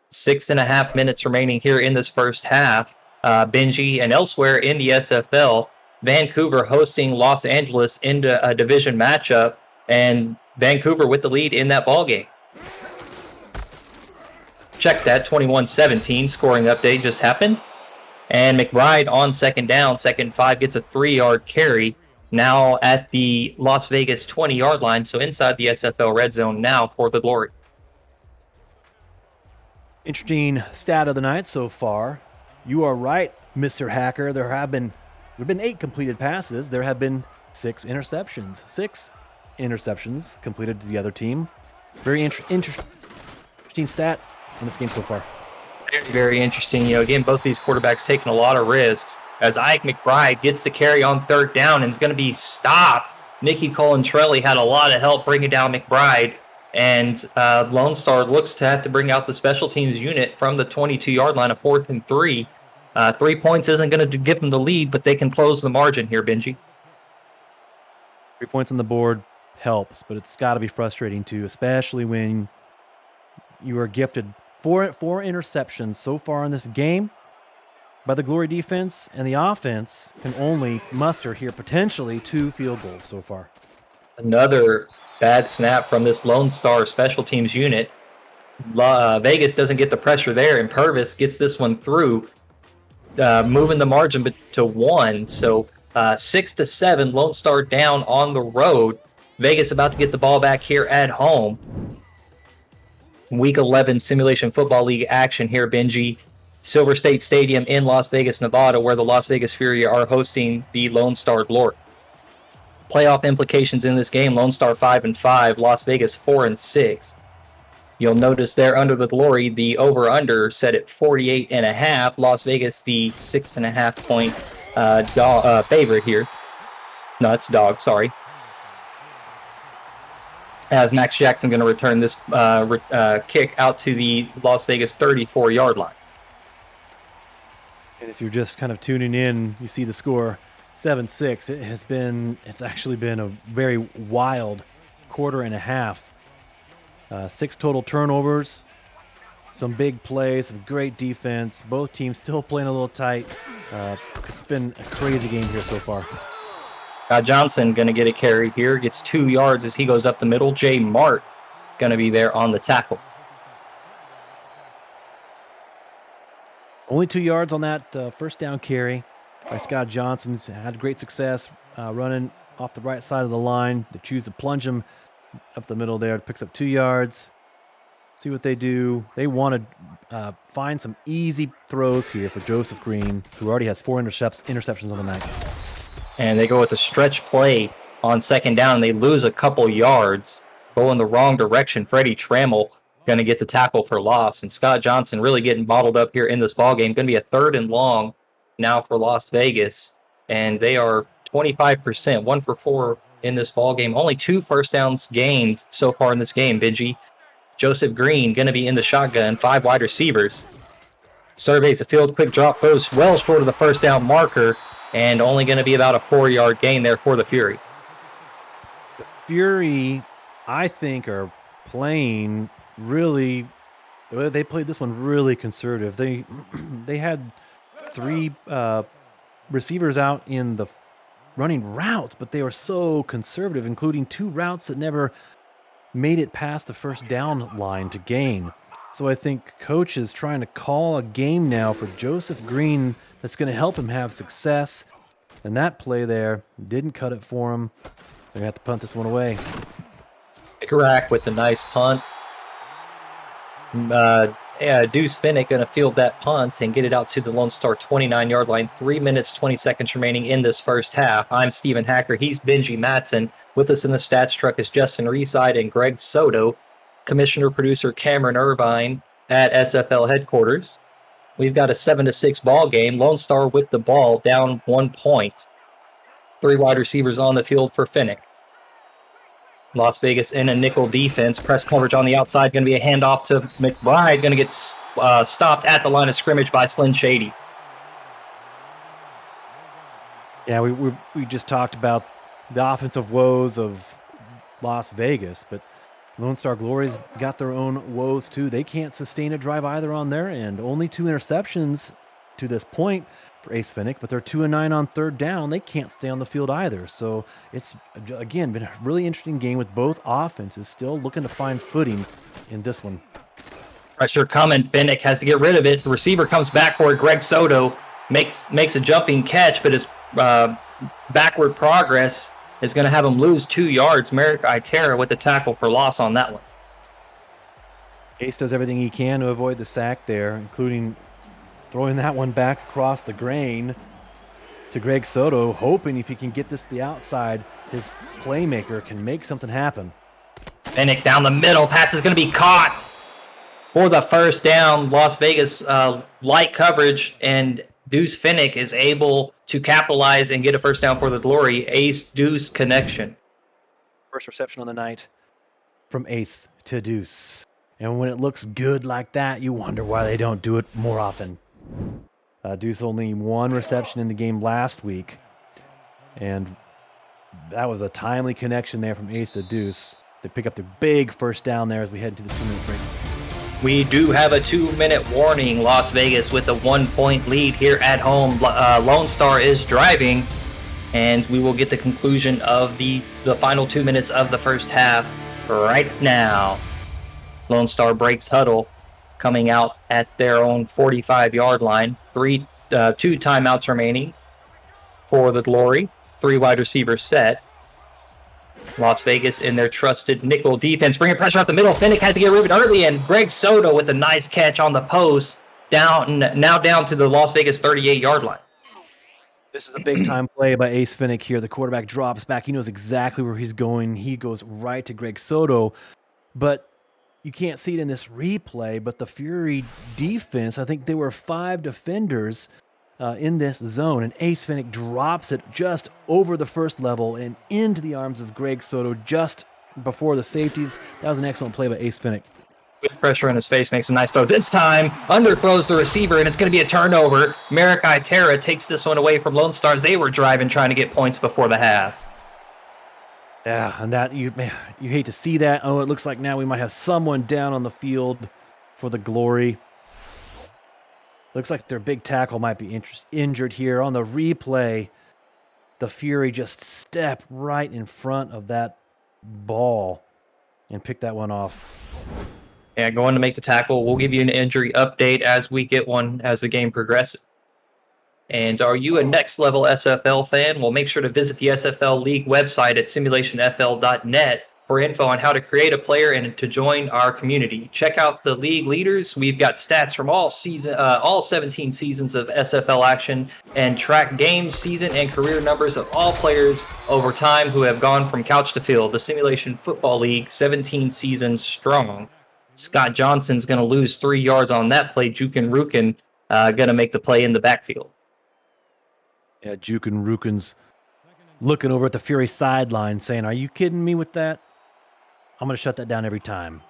6.5 minutes remaining here in this first half. Benji and elsewhere in the SFL, Vancouver hosting Los Angeles into a division matchup, and Vancouver with the lead in that ball game. Check that, 21-17 scoring update just happened. And McBride on 2nd down, 2nd 5, gets a 3-yard carry. Now at the Las Vegas 20-yard line, so inside the SFL red zone now for the Glory. Interesting stat of the night so far. You are right, Mr. Hacker. There have been 8 completed passes. There have been 6 interceptions. 6 interceptions completed to the other team. Very interesting stat in this game so far. Very, very interesting. Again, both these quarterbacks taking a lot of risks as Ike McBride gets the carry on 3rd down and is going to be stopped. Nicky Colantrelli had a lot of help bringing down McBride, and Lone Star looks to have to bring out the special teams unit from the 22-yard line of 4th and 3. 3 points isn't going to give them the lead, but they can close the margin here, Benji. 3 points on the board helps, but it's got to be frustrating too, especially when you are gifted 4 interceptions so far in this game by the Glory defense, and the offense can only muster here potentially 2 field goals so far. Another bad snap from this Lone Star special teams unit. Vegas doesn't get the pressure there, and Purvis gets this one through, moving the margin to 1. So 6-7, Lone Star down on the road. Vegas about to get the ball back here at home. Week 11 Simulation Football League action here, Benji. Silver State Stadium in Las Vegas, Nevada, where the Las Vegas Fury are hosting the Lone Star Glory. Playoff implications in this game: Lone Star 5-5, Las Vegas 4-6. You'll notice there under the Glory, the over/under set at 48.5. Las Vegas, the 6.5 point favorite here. No, it's dog. Sorry. As Max Jackson going to return this kick out to the Las Vegas 34-yard line. And if you're just kind of tuning in, you see the score 7-6. It's actually been a very wild quarter and a half. 6 total turnovers, some big plays, some great defense. Both teams still playing a little tight. It's been a crazy game here so far. Johnson going to get a carry here, gets 2 yards as he goes up the middle. Jay Mart going to be there on the tackle. Only 2 yards on that first down carry by Scott Johnson. Had great success running off the right side of the line. They choose to plunge him up the middle there. Picks up 2 yards. See what they do. They want to find some easy throws here for Joseph Green, who already has 4 interceptions on the night. And they go with a stretch play on second down, and they lose a couple yards, go in the wrong direction. Freddie Trammell going to get the tackle for loss, and Scott Johnson really getting bottled up here in this ballgame. Going to be a 3rd and long now for Las Vegas, and they are 25%, 1 for 4 in this ballgame. Only 2 first downs gained so far in this game, Benji. Joseph Green going to be in the shotgun, 5 wide receivers. Surveys the field, quick drop, throws well short of the first down marker, and only going to be about a 4-yard gain there for the Fury. The Fury, I think, are playing really. They played this one really conservative. They had 3 receivers out in the running routes, but they were so conservative, including 2 routes that never made it past the first down line to gain. So I think coach is trying to call a game now for Joseph Green that's going to help him have success. And that play there didn't cut it for him. They're going to have to punt this one away. Rack with the nice punt. Deuce Finnick going to field that punt and get it out to the Lone Star 29-yard line. 3 minutes, 20 seconds remaining in this first half. I'm Stephen Hacker. He's Benji Matson. With us in the stats truck is Justin Reside and Greg Soto. Commissioner producer Cameron Irvine at SFL headquarters. We've got a 7-6 ball game. Lone Star with the ball, down 1 point. 3 wide receivers on the field for Finnick. Las Vegas in a nickel defense. Press coverage on the outside. Going to be a handoff to McBride. Going to get stopped at the line of scrimmage by Slim Shady. Yeah, we just talked about the offensive woes of Las Vegas, but Lone Star Glory's got their own woes too. They can't sustain a drive either on their end. Only 2 interceptions to this point for Ace Finnick, but they're 2-9 on 3rd down. They can't stay on the field either. So it's, again, been a really interesting game with both offenses still looking to find footing in this one. Pressure coming. Finnick has to get rid of it. The receiver comes back for it. Greg Soto makes a jumping catch, but his backward progress is going to have him lose 2 yards. Merrick Itera with the tackle for loss on that one. Ace does everything he can to avoid the sack there, including throwing that one back across the grain to Greg Soto, hoping if he can get this to the outside, his playmaker can make something happen. Finnick down the middle. Pass is going to be caught for the first down. Las Vegas light coverage, and Deuce Finnick is able to capitalize and get a first down for the Glory. Ace-Deuce connection. First reception on the night from Ace to Deuce. And when it looks good like that, you wonder why they don't do it more often. Deuce only 1 reception in the game last week. And that was a timely connection there from Ace to Deuce. They pick up the big first down there as we head into the 2-minute break. We do have a 2-minute warning. Las Vegas with a 1-point lead here at home. Lone Star is driving, and we will get the conclusion of the final 2 minutes of the first half right now. Lone Star breaks huddle, coming out at their own 45-yard line. 2 timeouts remaining for the Glory. 3 wide receivers set. Las Vegas in their trusted nickel defense, bringing pressure up the middle. Finnick had to get rid of it early, and Greg Soto with a nice catch on the post, down to the Las Vegas 38-yard line. This is a big-time play by Ace Finnick here. The quarterback drops back. He knows exactly where he's going. He goes right to Greg Soto, but you can't see it in this replay, but the Fury defense, I think there were 5 defenders in this zone, and Ace Finnick drops it just over the first level and into the arms of Greg Soto just before the safeties. That was an excellent play by Ace Finnick. with pressure on his face, makes a nice throw. This time, underthrows the receiver, and it's going to be a turnover. Maracai Terra takes this one away from Lone Stars. They were driving, trying to get points before the half. Yeah, and that you hate to see that. Oh, it looks like now we might have someone down on the field for the Glory. Looks like their big tackle might be injured here. On the replay, the Fury just stepped right in front of that ball and picked that one off. Yeah, going to make the tackle. We'll give you an injury update as we get one as the game progresses. And are you a next level SFL fan? Well, make sure to visit the SFL League website at simulationfl.net for info on how to create a player and to join our community. Check out the league leaders. We've got stats from all 17 seasons of SFL action, and track games, season, and career numbers of all players over time who have gone from couch to field. The Simulation Football League, 17 seasons strong. Scott Johnson's going to lose 3 yards on that play. Jukin Rukin going to make the play in the backfield. Yeah, Jukin Rukin's looking over at the Fury sideline saying, "Are you kidding me with that? I'm going to shut that down every time."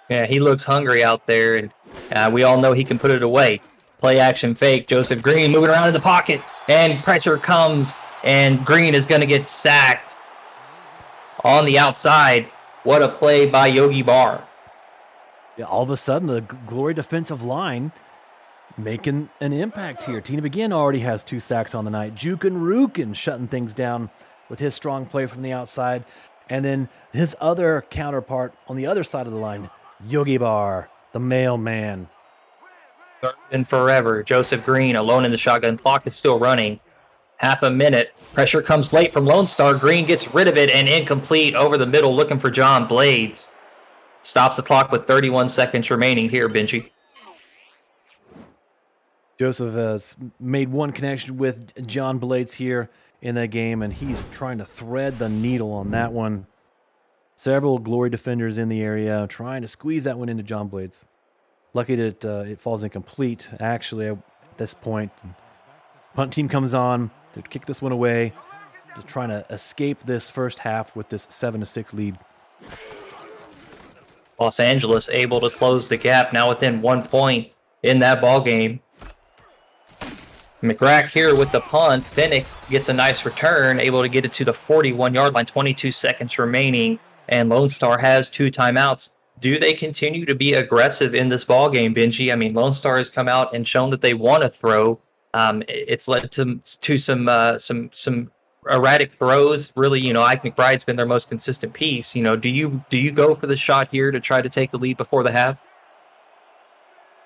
Yeah, he looks hungry out there, and we all know he can put it away. Play action fake. Joseph Green moving around in the pocket, and pressure comes, and Green is going to get sacked on the outside. What a play by Yogi Barr. Yeah, all of a sudden, the Glory defensive line making an impact here. Tina Begin already has 2 sacks on the night. Jukin Rukin shutting things down with his strong play from the outside. And then his other counterpart on the other side of the line, Yogi Barr, the mailman. And forever, Joseph Green alone in the shotgun. Clock is still running. Half a minute. Pressure comes late from Lone Star. Green gets rid of it and incomplete over the middle looking for John Blades. Stops the clock with 31 seconds remaining here, Benji. Joseph has made one connection with John Blades here in that game, and he's trying to thread the needle on that one. Several Glory defenders in the area trying to squeeze that one into John Blades. Lucky that it falls incomplete, actually, at this point. Punt team comes on to kick this one away, to trying to escape this first half with this 7-6 lead. Los Angeles able to close the gap, now within 1 point in that ball game. McGrack here with the punt. Finnick gets a nice return, able to get it to the 41-yard line, 22 seconds remaining, and Lone Star has 2 timeouts. Do they continue to be aggressive in this ball game, Benji? I mean, Lone Star has come out and shown that they want to throw. It's led to some erratic throws. Really, Ike McBride's been their most consistent piece. Do you go for the shot here to try to take the lead before the half?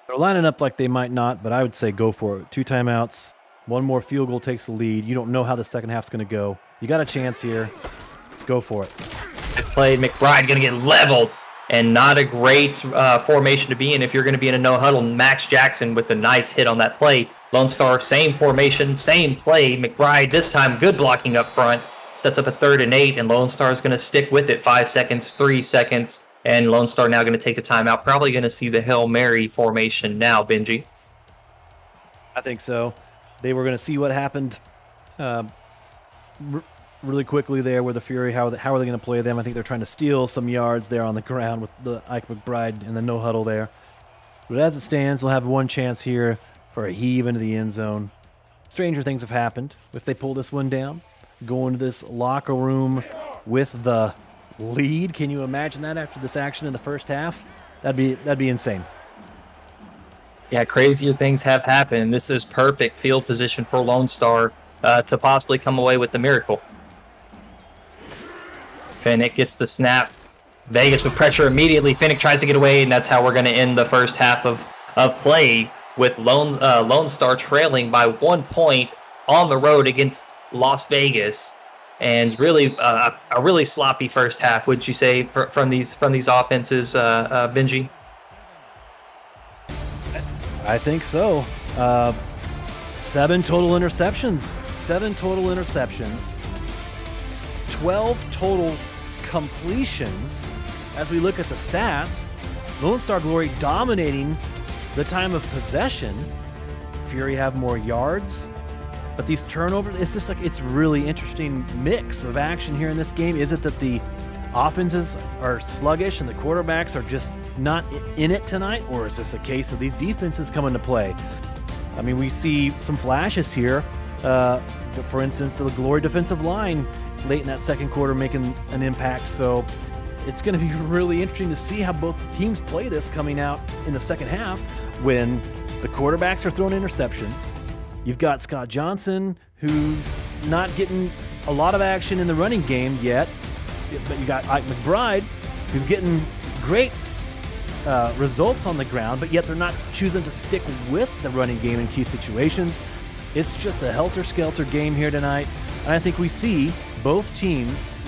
They're lining up like they might not, but I would say go for it. 2 timeouts, 1 more field goal takes the lead. You don't know how the second half's going to go. You got a chance here. Go for it. Good play. McBride going to get leveled, and not a great formation to be in if you're going to be in a no-huddle. Max Jackson with a nice hit on that play. Lone Star, same formation, same play. McBride this time good blocking up front. Sets up a 3rd and 8, and Lone Star is going to stick with it. 5 seconds, 3 seconds. And Lone Star now going to take the timeout. Probably going to see the Hail Mary formation now, Benji. I think so. They were going to see what happened really quickly there with the Fury. How are they going to play them? I think they're trying to steal some yards there on the ground with the Ike McBride and the no huddle there. But as it stands, they'll have 1 chance here for a heave into the end zone. Stranger things have happened. If they pull this one down, go into this locker room with the lead. Can you imagine that after this action in the first half? That'd be insane. Yeah, crazier things have happened. This is perfect field position for Lone Star to possibly come away with the miracle. Finnick gets the snap. Vegas with pressure immediately. Finnick tries to get away, and that's how we're going to end the first half of play, with Lone Star trailing by 1 point on the road against Las Vegas. And really, a really sloppy first half, would you say, from these offenses, Benji? I think so. 7 total interceptions. 12 total completions. As we look at the stats, Lone Star Glory dominating the time of possession. Fury have more yards. But these turnovers, it's just like, it's really interesting mix of action here in this game. Is it that the offenses are sluggish and the quarterbacks are just not in it tonight? Or is this a case of these defenses come into play? I mean, we see some flashes here. For instance, the Glory defensive line late in that second quarter making an impact. So it's going to be really interesting to see how both teams play this coming out in the second half when the quarterbacks are throwing interceptions. You've got Scott Johnson, who's not getting a lot of action in the running game yet, but you got Ike McBride, who's getting great results on the ground, but yet they're not choosing to stick with the running game in key situations. It's just a helter-skelter game here tonight, and I think we see both teams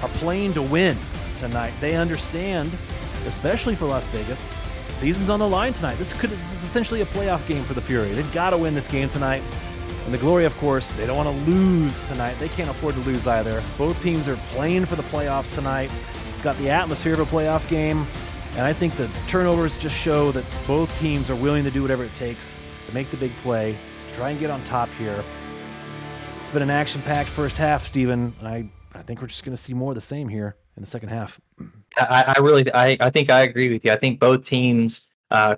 are playing to win tonight. They understand, especially for Las Vegas, season's on the line tonight. This is essentially a playoff game for the Fury. They've got to win this game tonight. And the Glory, of course, they don't want to lose tonight. They can't afford to lose either. Both teams are playing for the playoffs tonight. It's got the atmosphere of a playoff game, and I think the turnovers just show that both teams are willing to do whatever it takes to make the big play, try and get on top here. It's been an action-packed first half, Steven. I think we're just going to see more of the same here in the second half. I think I agree with you. I think both teams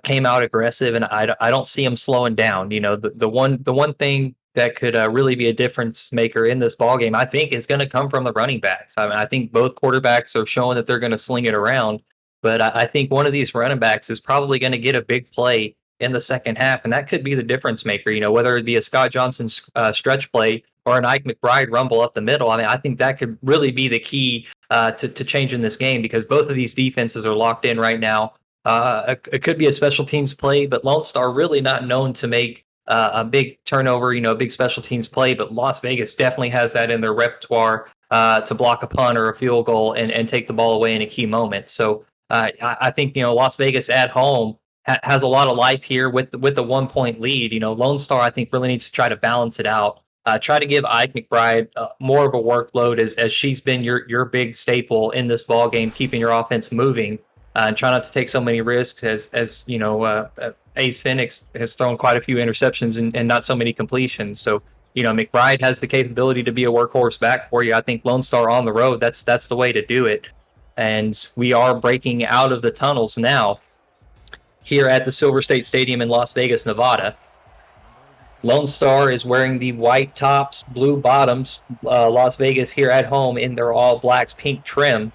came out aggressive, and I don't see them slowing down. You know, the one thing that could really be a difference maker in this ball game, I think, is going to come from the running backs. I mean, I think both quarterbacks are showing that they're going to sling it around, but I think one of these running backs is probably going to get a big play in the second half, and that could be the difference maker. You know, whether it be a Scott Johnson stretch play or an Ike McBride rumble up the middle. I mean, I think that could really be the key to changing this game, because both of these defenses are locked in right now. It could be a special teams play, but Lone Star really not known to make a big turnover, you know, a big special teams play. But Las Vegas definitely has that in their repertoire to block a punt or a field goal and take the ball away in a key moment. So I think, you know, Las Vegas at home has a lot of life here with the 1 point lead. You know, Lone Star, I think, really needs to try to balance it out. Try to give Ike McBride more of a workload as she's been your big staple in this ball game, keeping your offense moving, and try not to take so many risks as you know, Ace Phoenix has thrown quite a few interceptions and not so many completions. So, you know, McBride has the capability to be a workhorse back for you. I think Lone Star on the road, that's the way to do it. And we are breaking out of the tunnels now here at the Silver State Stadium in Las Vegas, Nevada. Lone Star is wearing the white tops, blue bottoms. Las Vegas here at home in their all blacks, pink trim.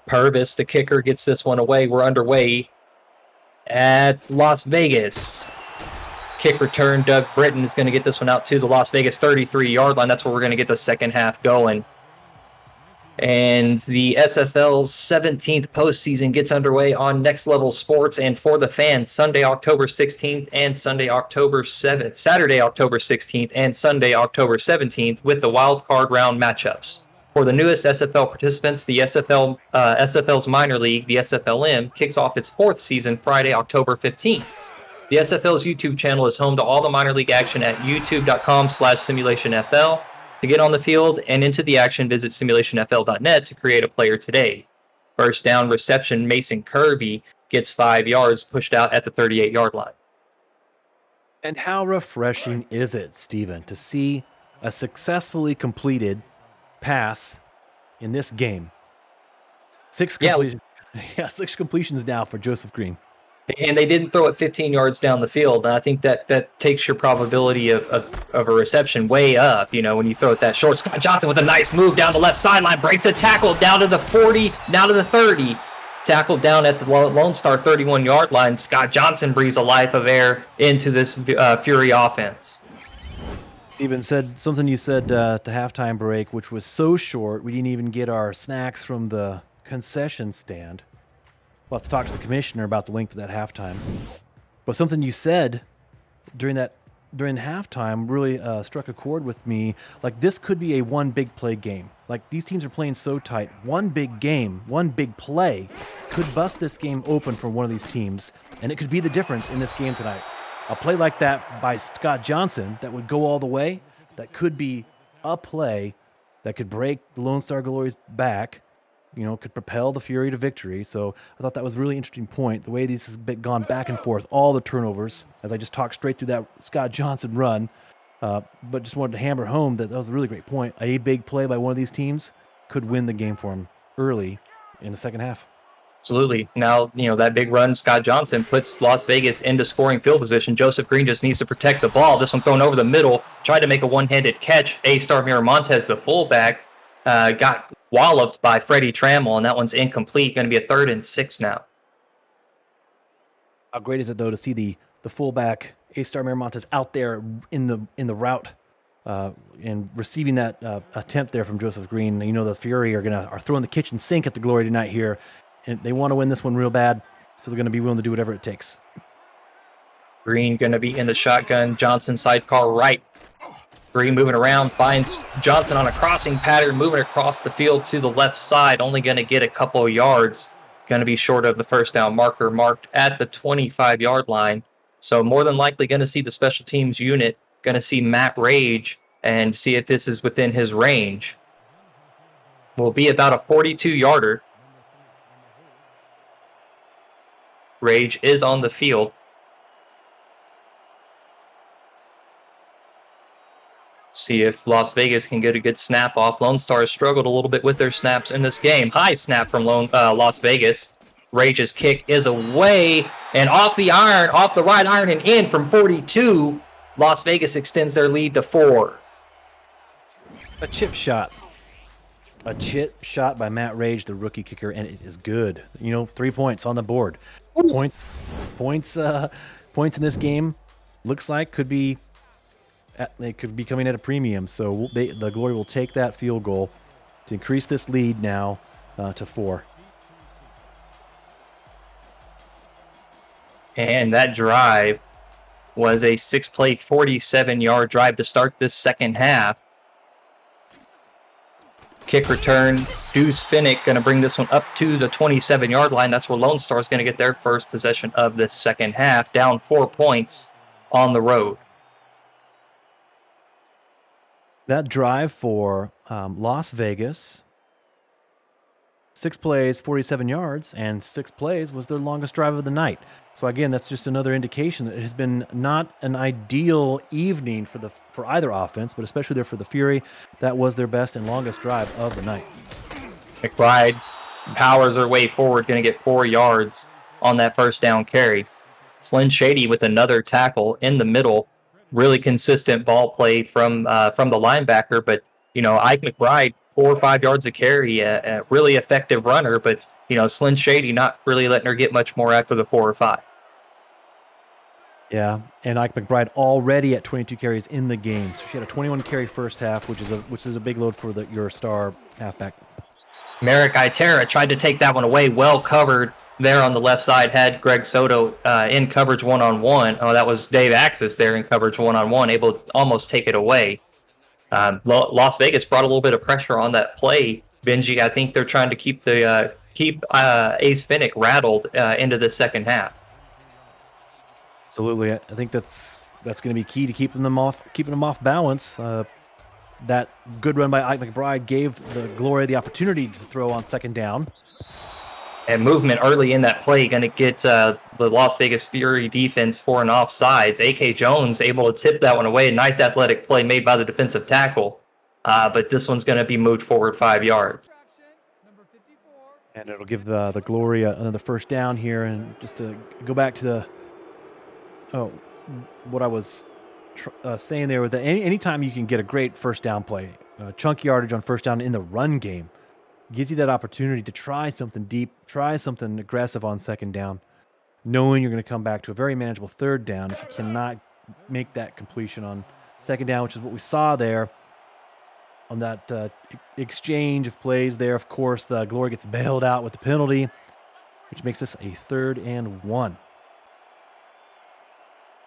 Purvis, the kicker, gets this one away. We're underway at Las Vegas. Kick return. Doug Britton is going to get this one out to the Las Vegas 33-yard line. That's where we're going to get the second half going. And the SFL's 17th postseason gets underway on Next Level Sports and For the Fans Sunday, October 16th and Saturday, October 16th and Sunday, October 17th with the wild card round matchups. For the newest SFL participants, the SFL's minor league, the SFLM, kicks off its fourth season Friday, October 15th. The SFL's YouTube channel is home to all the minor league action at youtube.com/SimulationFL. To get on the field and into the action, visit simulationfl.net to create a player today. First down reception, Mason Kirby gets 5 yards, pushed out at the 38-yard line. And how refreshing is it, Steven, to see a successfully completed pass in this game? Six completions now for Joseph Green. And they didn't throw it 15 yards down the field. And I think that takes your probability of a reception way up. You know, when you throw it that short. Scott Johnson with a nice move down the left sideline, breaks a tackle down to the 40, down to the 30. Tackled down at the Lone Star 31-yard line. Scott Johnson breathes a life of air into this Fury offense. Even said something you said at the halftime break, which was so short, we didn't even get our snacks from the concession stand. We'll have to talk to the commissioner about the length of that halftime. But something you said during halftime really struck a chord with me. Like, this could be a one big play game. Like, these teams are playing so tight. One big game, one big play could bust this game open for one of these teams, and it could be the difference in this game tonight. A play like that by Scott Johnson that would go all the way, that could be a play that could break the Lone Star Glory's back, you know, could propel the Fury to victory. So I thought that was a really interesting point, the way these has been gone back and forth, all the turnovers, as I just talked straight through that Scott Johnson run. But just wanted to hammer home that was a really great point. A big play by one of these teams could win the game for him early in the second half. Absolutely. Now, that big run, Scott Johnson puts Las Vegas into scoring field position. Joseph Green just needs to protect the ball. This one thrown over the middle, tried to make a one-handed catch. A-Star Miramontes, the fullback, got walloped by Freddie Trammell, and that one's incomplete. Going to be a 3rd and 6 now. How great is it, though, to see the fullback, A-Star Miramontes, out there in the route and receiving that attempt there from Joseph Green. The Fury are throwing the kitchen sink at the Glory tonight here. And they want to win this one real bad, so they're going to be willing to do whatever it takes. Green going to be in the shotgun. Johnson sidecar right. Green moving around, finds Johnson on a crossing pattern, moving across the field to the left side, only going to get a couple of yards. Going to be short of the first down marker, marked at the 25-yard line. So more than likely going to see the special teams unit, going to see Matt Rage and see if this is within his range. Will be about a 42-yarder. Rage is on the field. See if Las Vegas can get a good snap off. Lone Star has struggled a little bit with their snaps in this game. High snap from Las Vegas. Rage's kick is away and off the right iron and in from 42. Las Vegas extends their lead to 4. A chip shot. A chip shot by Matt Rage, the rookie kicker, and it is good. 3 points on the board. Points in this game looks like they could be coming at a premium. So the Glory will take that field goal to increase this lead now to 4. And that drive was a 6-play, 47-yard drive to start this second half. Kick return, Deuce Finnick going to bring this one up to the 27-yard line. That's where Lone Star is going to get their first possession of this second half, down 4 points on the road. That drive for Las Vegas, 6 plays, 47 yards, and 6 plays was their longest drive of the night. So again, that's just another indication that it has been not an ideal evening for either offense, but especially there for the Fury. That was their best and longest drive of the night. McBride powers her way forward, going to get 4 yards on that first down carry. Slyn Shady with another tackle in the middle. Really consistent ball play from the linebacker, but Ike McBride, 4 or 5 yards a carry, a really effective runner, but Slyn Shady not really letting her get much more after the 4 or 5. Yeah, and Ike McBride already at 22 carries in the game. So she had a 21 carry first half, which is a big load for your star halfback. Merrick Itera tried to take that one away, well covered there on the left side, had Greg Soto in coverage one-on-one. Oh, that was Dave Axis there in coverage one-on-one, able to almost take it away. Las Vegas brought a little bit of pressure on that play. Benji, I think they're trying to keep Ace Finnick rattled into the second half. Absolutely, I think that's going to be key to keeping them off balance. That good run by Ike McBride gave the Glory the opportunity to throw on second down. And movement early in that play going to get the Las Vegas Fury defense for an offsides. A.K. Jones able to tip that one away. Nice athletic play made by the defensive tackle. But this one's going to be moved forward 5 yards. And it'll give the Glory another first down here. And just to go back to what I was saying there, with that anytime you can get a great first down play, chunk yardage on first down in the run game, gives you that opportunity to try something deep, try something aggressive on second down, knowing you're going to come back to a very manageable third down if you cannot make that completion on second down, which is what we saw there on that exchange of plays there. Of course, the Glory gets bailed out with the penalty, which makes this a 3rd and 1.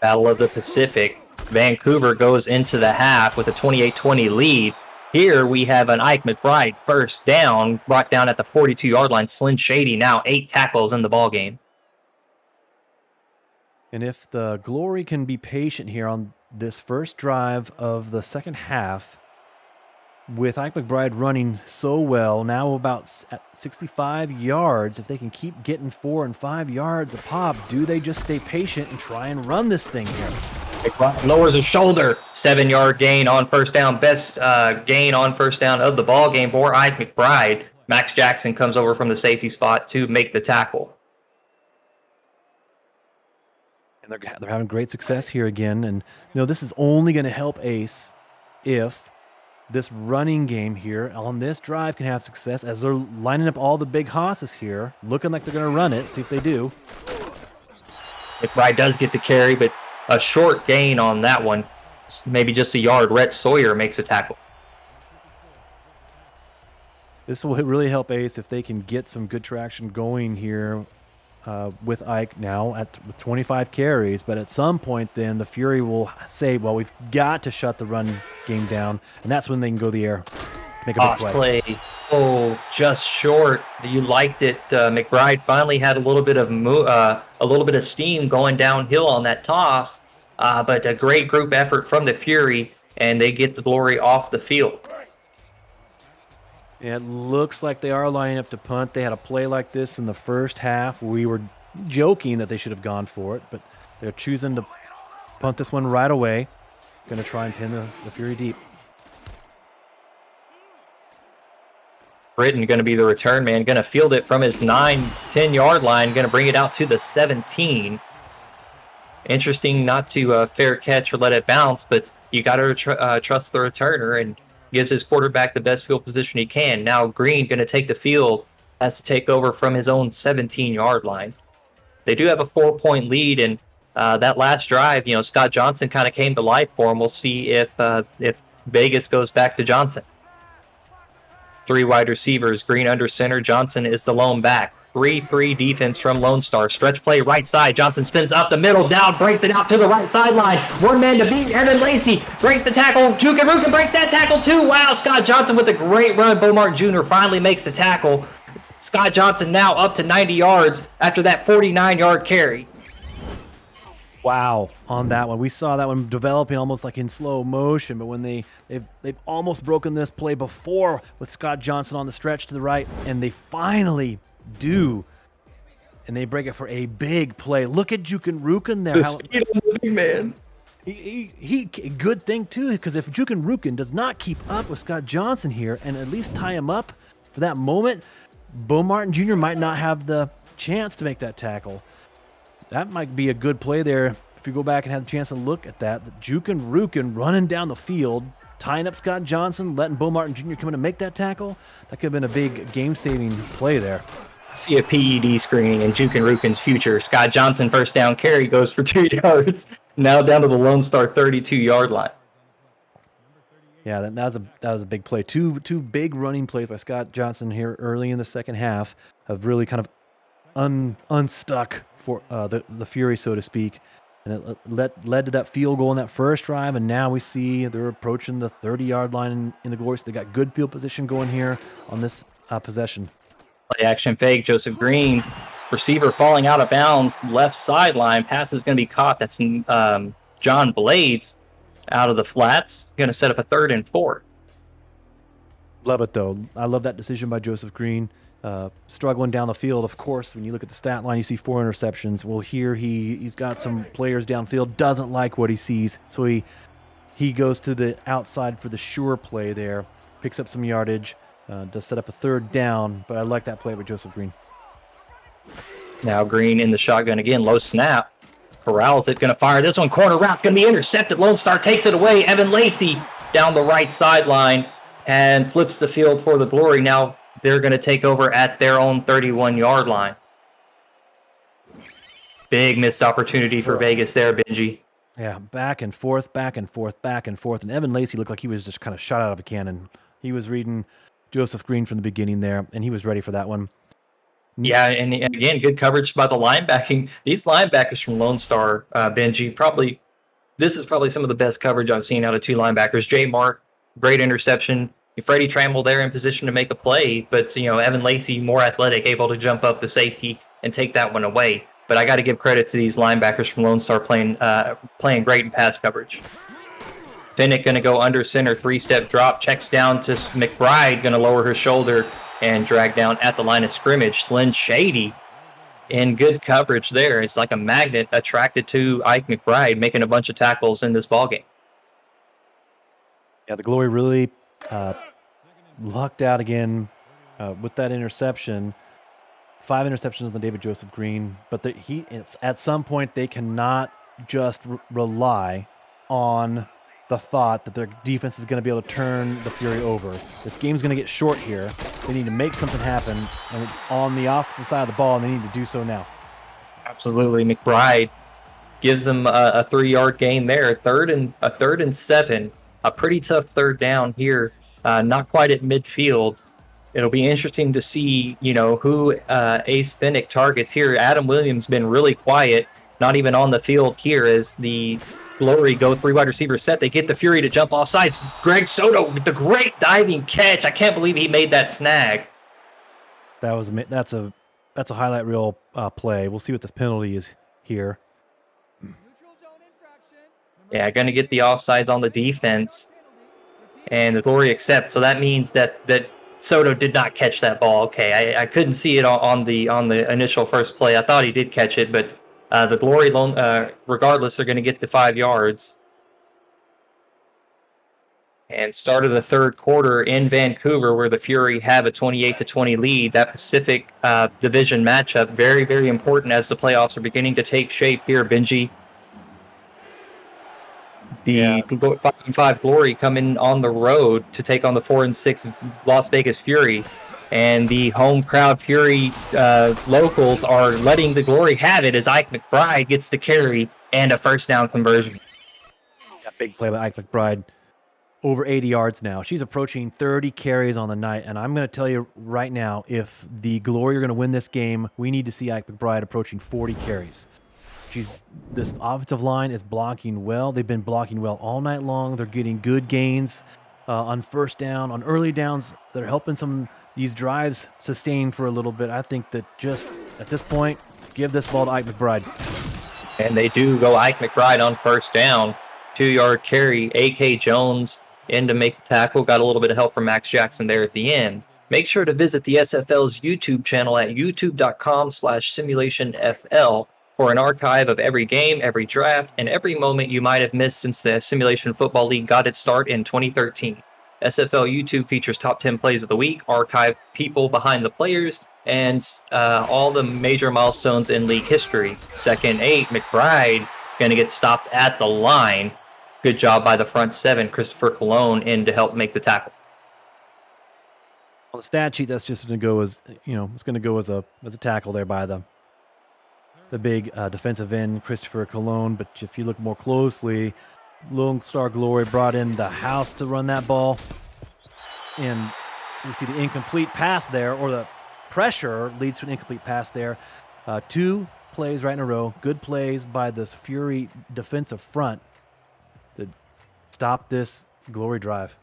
Battle of the Pacific. Vancouver goes into the half with a 28-20 lead. Here we have an Ike McBride first down, brought down at the 42-yard line. Slyn Shady now 8 tackles in the ballgame. And if the Glory can be patient here on this first drive of the second half, with Ike McBride running so well, now about at 65 yards, if they can keep getting 4 and 5 yards a pop, do they just stay patient and try and run this thing here? McBride lowers his shoulder. 7-yard gain on first down. Best gain on first down of the ball game for Ike McBride. Max Jackson comes over from the safety spot to make the tackle. And they're having great success here again. And this is only going to help Ace if this running game here on this drive can have success, as they're lining up all the big hosses here, looking like they're going to run it. See if they do. McBride does get the carry, but a short gain on that one. Maybe just a yard. Rhett Sawyer makes a tackle. This will really help Ace if they can get some good traction going here with Ike now with 25 carries. But at some point then the Fury will say, well, we've got to shut the run game down. And that's when they can go the air. Make a big play. Oh, just short. You liked it. McBride finally had a little bit of steam going downhill on that toss, but a great group effort from the Fury, and they get the glory off the field. Yeah, it looks like they are lining up to punt. They had a play like this in the first half. We were joking that they should have gone for it, but they're choosing to punt this one right away. Going to try and pin the Fury deep. Britton going to be the return man, going to field it from his 9-10 yard line, going to bring it out to the 17. Interesting not to fair catch or let it bounce, but you got to trust the returner, and gives his quarterback the best field position he can. Now Green going to take the field, has to take over from his own 17-yard line. They do have a 4-point lead, and that last drive, Scott Johnson kind of came to life for him. We'll see if Vegas goes back to Johnson. 3 wide receivers, Green under center. Johnson is the lone back. 3-3 defense from Lone Star. Stretch play right side. Johnson spins up the middle, down, breaks it out to the right sideline. One man to beat. Evan Lacey breaks the tackle. Jukaruka breaks that tackle too. Wow, Scott Johnson with a great run. Beaumont Jr. finally makes the tackle. Scott Johnson now up to 90 yards after that 49-yard carry. Wow, on that one. We saw that one developing almost like in slow motion, but when they've almost broken this play before with Scott Johnson on the stretch to the right, and they finally do, and they break it for a big play. Look at Jukaruka there. The speed of the big man. He good thing too, because if Jukaruka does not keep up with Scott Johnson here and at least tie him up for that moment, Bo Martin Jr. might not have the chance to make that tackle. That might be a good play there. If you go back and have a chance to look at that, Jukaruka running down the field, tying up Scott Johnson, letting Bo Martin Jr. come in and make that tackle. That could have been a big game-saving play there. See a PED screening in Jukaruka's future. Scott Johnson first down carry goes for 2 yards. Now down to the Lone Star 32-yard line. Yeah, that was a big play. Two big running plays by Scott Johnson here early in the second half have really kind of unstuck for the Fury, so to speak, and it led to that field goal in that first drive. And now we see they're approaching the 30-yard line in the glory. So they got good field position going here on this possession. Play action fake. Joseph Green, receiver falling out of bounds, left sideline. Pass is going to be caught. That's John Blades out of the flats. Going to set up a 3rd and 4. Love it though. I love that decision by Joseph Green. Struggling down the field, of course. When you look at the stat line, you see 4 interceptions. Well, here he's got some players downfield, doesn't like what he sees, so he goes to the outside for the sure play there, picks up some yardage, does set up a 3rd down. But I like that play by Joseph Green. Now Green in the shotgun again, low snap, corrals it, going to fire this one, corner route, going to be intercepted. Lone Star takes it away. Evan Lacey down the right sideline and flips the field for the glory. Now they're going to take over at their own 31-yard line. Big missed opportunity for Vegas there, Benji. Yeah, back and forth, back and forth, back and forth. And Evan Lacey looked like he was just kind of shot out of a cannon. He was reading Joseph Green from the beginning there, and he was ready for that one. Yeah, and again, good coverage by the linebacking. These linebackers from Lone Star, Benji, this is probably some of the best coverage I've seen out of 2 linebackers. J. Mark, great interception. Freddie Trammell there in position to make a play, but Evan Lacey, more athletic, able to jump up the safety and take that one away. But I got to give credit to these linebackers from Lone Star playing great in pass coverage. Finnick going to go under center, 3-step drop, checks down to McBride, going to lower her shoulder and drag down at the line of scrimmage. Slyn Shady in good coverage there. It's like a magnet attracted to Ike McBride, making a bunch of tackles in this ballgame. Yeah, the Glory really lucked out again with that interception. 5 interceptions on the David Joseph Green, but it's at some point they cannot just rely on the thought that their defense is going to be able to turn the Fury over. This game's going to get short here. They need to make something happen, and on the offensive side of the ball, and they need to do so now. Absolutely, McBride gives them a 3-yard gain there. A third and 7, a pretty tough third down here. Not quite at midfield. It'll be interesting to see, who Ace Finnick targets here. Adam Williams been really quiet, not even on the field here as the Glory go 3 wide receiver set. They get the Fury to jump off sides. Greg Soto with the great diving catch. I can't believe he made that snag. That's a highlight reel play. We'll see what this penalty is here. Yeah, going to get the offsides on the defense, and the Glory accepts. So that means that Soto did not catch that ball. Okay, I couldn't see it on the initial first play. I thought he did catch it, but the Glory, regardless, are going to get the 5 yards. And start of the third quarter in Vancouver, where the Fury have a 28-20 lead. That Pacific Division matchup, very, very important as the playoffs are beginning to take shape here, Benji. The 5-5 Glory coming on the road to take on the 4-6 Las Vegas Fury. And the home crowd Fury locals are letting the Glory have it as Ike McBride gets the carry and a first down conversion. That big play by Ike McBride. Over 80 yards now. She's approaching 30 carries on the night. And I'm going to tell you right now, if the Glory are going to win this game, we need to see Ike McBride approaching 40 carries. This offensive line is blocking well. They've been blocking well all night long. They're getting good gains on first down, on early downs. They're helping these drives sustain for a little bit. I think that just at this point, give this ball to Ike McBride. And they do go Ike McBride on first down. 2-yard carry. A.K. Jones in to make the tackle. Got a little bit of help from Max Jackson there at the end. Make sure to visit the SFL's YouTube channel at youtube.com/SimulationFL for an archive of every game, every draft, and every moment you might have missed since the Simulation Football League got its start in 2013. SFL YouTube features top 10 plays of the week, archive people behind the players, and all the major milestones in league history. 2nd 8, McBride going to get stopped at the line. Good job by the front 7, Christopher Colon, in to help make the tackle. On the stat sheet, that's just going to go as it's going to go as a tackle there by the big defensive end, Christopher Colon. But if you look more closely, Lone Star Glory brought in the house to run that ball. And you see the incomplete pass there, or the pressure leads to an incomplete pass there. 2 plays right in a row. Good plays by this Fury defensive front to stop this Glory drive.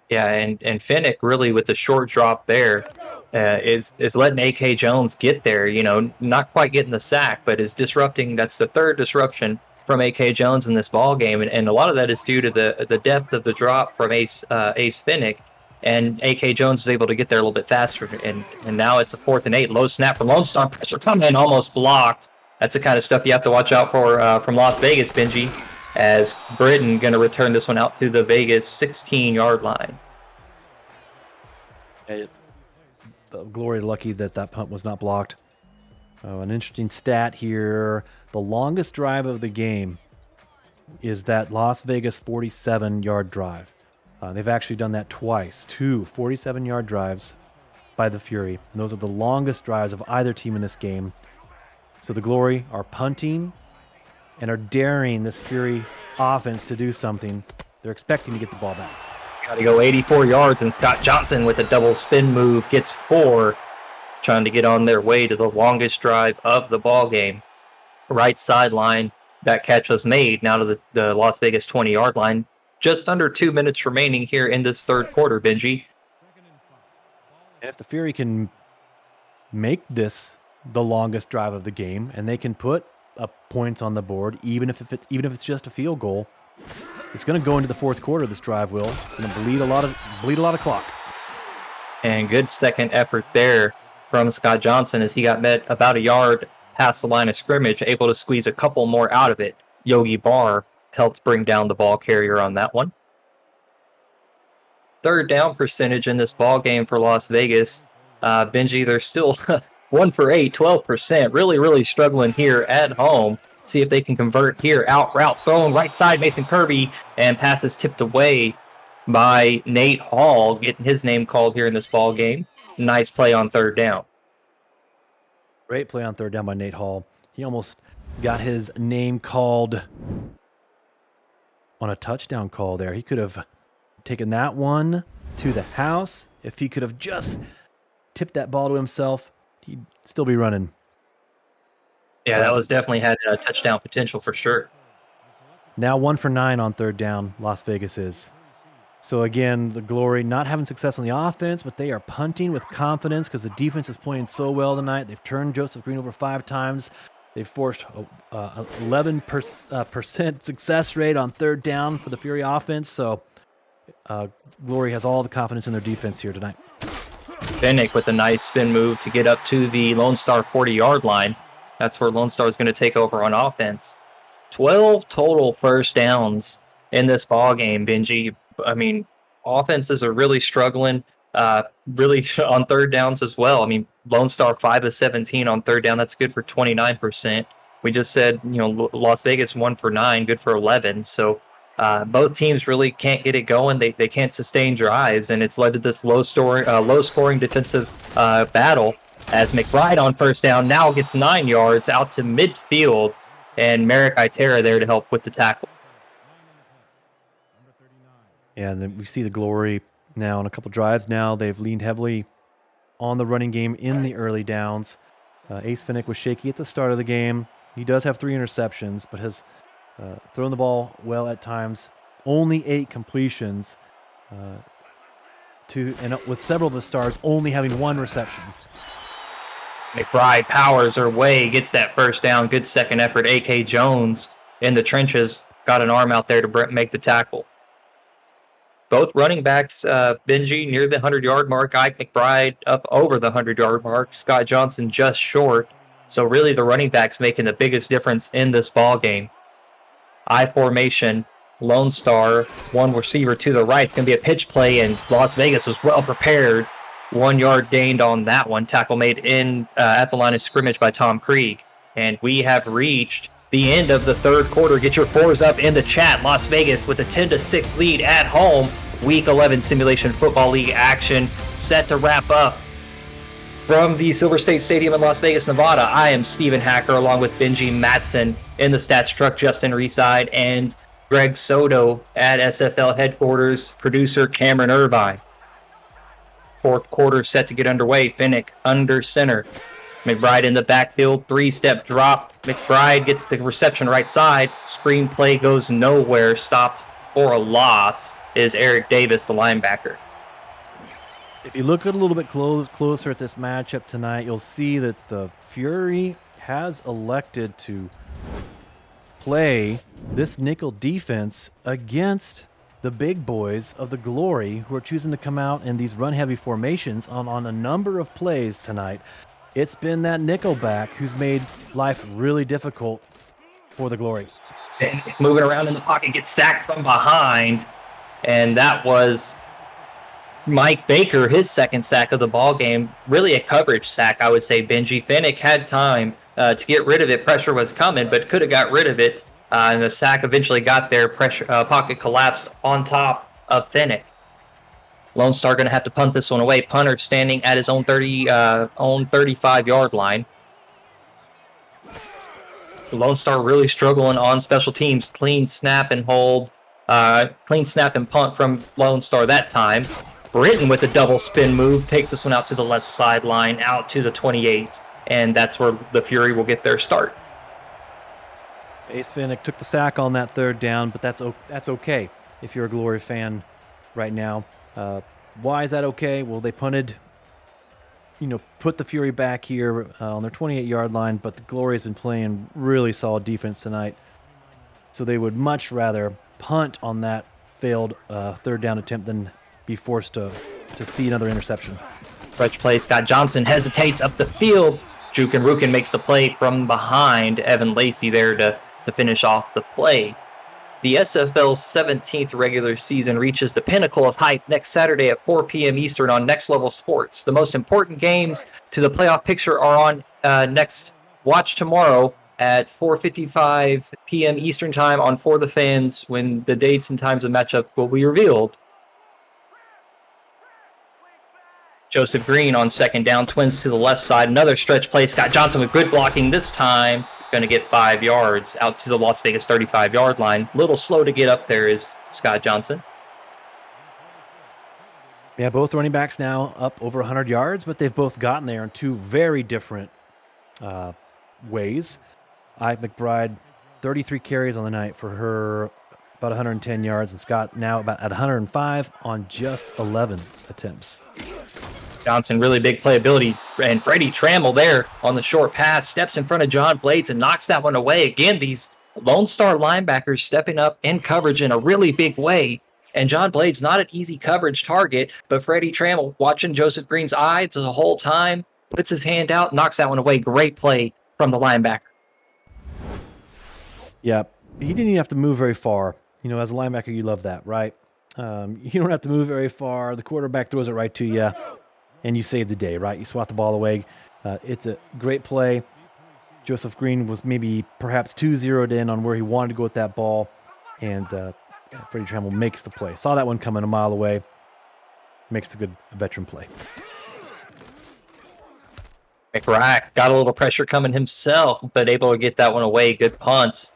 Yeah, and Finnick really with the short drop there is letting A.K. Jones get there, not quite getting the sack, but is disrupting. That's the 3rd disruption from A.K. Jones in this ball game, and a lot of that is due to the depth of the drop from Ace Finnick, and A.K. Jones is able to get there a little bit faster, and now it's a 4th and 8. Low snap from Lone Star, pressure coming in, almost blocked. That's the kind of stuff you have to watch out for from Las Vegas, Benji, as Britain going to return this one out to the Vegas 16-yard line. The Glory lucky that punt was not blocked. An interesting stat here. The longest drive of the game is that Las Vegas 47-yard drive. They've actually done that twice. 2 47-yard drives by the Fury. And those are the longest drives of either team in this game. So the Glory are punting and are daring this Fury offense to do something. They're expecting to get the ball back. Got to go 84 yards, and Scott Johnson with a double spin move gets 4, trying to get on their way to the longest drive of the ball game. Right sideline, that catch was made now to the Las Vegas 20-yard line. Just under 2 minutes remaining here in this third quarter, Benji. And if the Fury can make this the longest drive of the game, and they can put points on the board, even if it's just a field goal, it's going to go into the fourth quarter. This drive will. It's going to bleed a lot of clock. And good second effort there from Scott Johnson as he got met about a yard past the line of scrimmage, able to squeeze a couple more out of it. Yogi Barr helped bring down the ball carrier on that one. Third down percentage in this ball game for Las Vegas. Benji, they're still 1 for 8, 12%. Really, really struggling here at home. See if they can convert here. Out route thrown right side, Mason Kirby, and passes tipped away by Nate Hall, getting his name called here in this ball game. Nice play on third down. Great play on third down by Nate Hall. He almost got his name called on a touchdown call there. He could have taken that one to the house. If he could have just tipped that ball to himself, he'd still be running. Yeah, that was definitely had touchdown potential for sure. Now 1 for 9 on third down, Las Vegas is. So again, the Glory not having success on the offense, but they are punting with confidence because the defense is playing so well tonight. They've turned Joseph Green over 5 times. They've forced 11% success rate on third down for the Fury offense. So Glory has all the confidence in their defense here tonight. Finnick with a nice spin move to get up to the Lone Star 40-yard line. That's where Lone Star is going to take over on offense. 12 total first downs in this ball game, Benji. I mean, offenses are really struggling, really on third downs as well. I mean, Lone Star 5 of 17 on third down. That's good for 29%. We just said, Las Vegas 1 for 9, good for 11. So both teams really can't get it going. They can't sustain drives, and it's led to this low-scoring defensive battle as McBride on first down now gets 9 yards out to midfield, and Merrick Itera there to help with the tackle. Yeah, and then we see the Glory now on a couple drives now. They've leaned heavily on the running game in the early downs. Ace Finnick was shaky at the start of the game. He does have 3 interceptions, but has thrown the ball well at times. Only 8 completions, and with several of the stars only having 1 reception. McBride powers her way, gets that first down. Good second effort. A.K. Jones in the trenches got an arm out there to make the tackle. Both running backs, Benji near the 100-yard mark. Ike McBride up over the 100-yard mark. Scott Johnson just short. So really the running backs making the biggest difference in this ball game. I formation, Lone Star, 1 receiver to the right. It's going to be a pitch play, and Las Vegas was well prepared. 1 yard gained on that one. Tackle made in at the line of scrimmage by Tom Krieg. And we have reached the end of the third quarter. Get your 4s up in the chat. Las Vegas with a 10-6 lead at home. Week 11 Simulation Football League action set to wrap up. From the Silver State Stadium in Las Vegas, Nevada, I am Steven Hacker along with Benji Matson in the stats truck, Justin Reside, and Greg Soto at SFL headquarters, producer Cameron Irvine. Fourth quarter set to get underway. Finnick under center. McBride in the backfield, 3-step drop. McBride gets the reception right side. Screen play goes nowhere. Stopped for a loss is Eric Davis, the linebacker. If you look a little bit closer at this matchup tonight, you'll see that the Fury has elected to play this nickel defense against the big boys of the Glory, who are choosing to come out in these run-heavy formations on a number of plays tonight. It's been that nickelback who's made life really difficult for the Glory. Moving around in the pocket, gets sacked from behind, and that was Mike Baker, his second sack of the ball game. Really a coverage sack, I would say. Benji Finnick had time to get rid of it. Pressure was coming, but could have got rid of it. And the sack eventually got there. Pocket collapsed on top of Finnick. Lone Star going to have to punt this one away. Punter standing at his own 35-yard line. Lone Star really struggling on special teams. Clean snap and hold. Clean snap and punt from Lone Star that time. Britton with a double spin move takes this one out to the left sideline, out to the 28, and that's where the Fury will get their start. Ace Finnick took the sack on that third down, but that's okay if you're a Glory fan right now. Why is that okay? Well, they punted, put the Fury back here on their 28-yard line, but the Glory has been playing really solid defense tonight, so they would much rather punt on that failed third down attempt than be forced to see another interception. Stretch play, Scott Johnson hesitates up the field. Jukin Rukin makes the play from behind. Evan Lacey there to finish off the play. The SFL's 17th regular season reaches the pinnacle of hype next Saturday at 4 p.m. Eastern on Next Level Sports. The most important games to the playoff picture are on next. Watch tomorrow at 4:55 p.m. Eastern Time on For the Fans when the dates and times of matchup will be revealed. Joseph Green on second down, twins to the left side. Another stretch play. Scott Johnson with good blocking this time. Going to get 5 yards out to the Las Vegas 35-yard line. Little slow to get up there is Scott Johnson. Yeah, both running backs now up over 100 yards, but they've both gotten there in two very different ways. Ike McBride, 33 carries on the night for her, about 110 yards, and Scott now about at 105 on just 11 attempts. Johnson, really big playability, and Freddie Trammell there on the short pass, steps in front of John Blades and knocks that one away. Again, these Lone Star linebackers stepping up in coverage in a really big way, and John Blades not an easy coverage target, but Freddie Trammell watching Joseph Green's eyes the whole time, puts his hand out, knocks that one away. Great play from the linebacker. Yeah, he didn't even have to move very far. You know, as a linebacker, you love that, right? You don't have to move very far. The quarterback throws it right to you, and you save the day, right? You swat the ball away. It's a great play. Joseph Green was maybe perhaps too zeroed in on where he wanted to go with that ball, and Freddie Trammell makes the play. Saw that one coming a mile away. Makes the good veteran play. McRack got a little pressure coming himself, but able to get that one away. Good punt.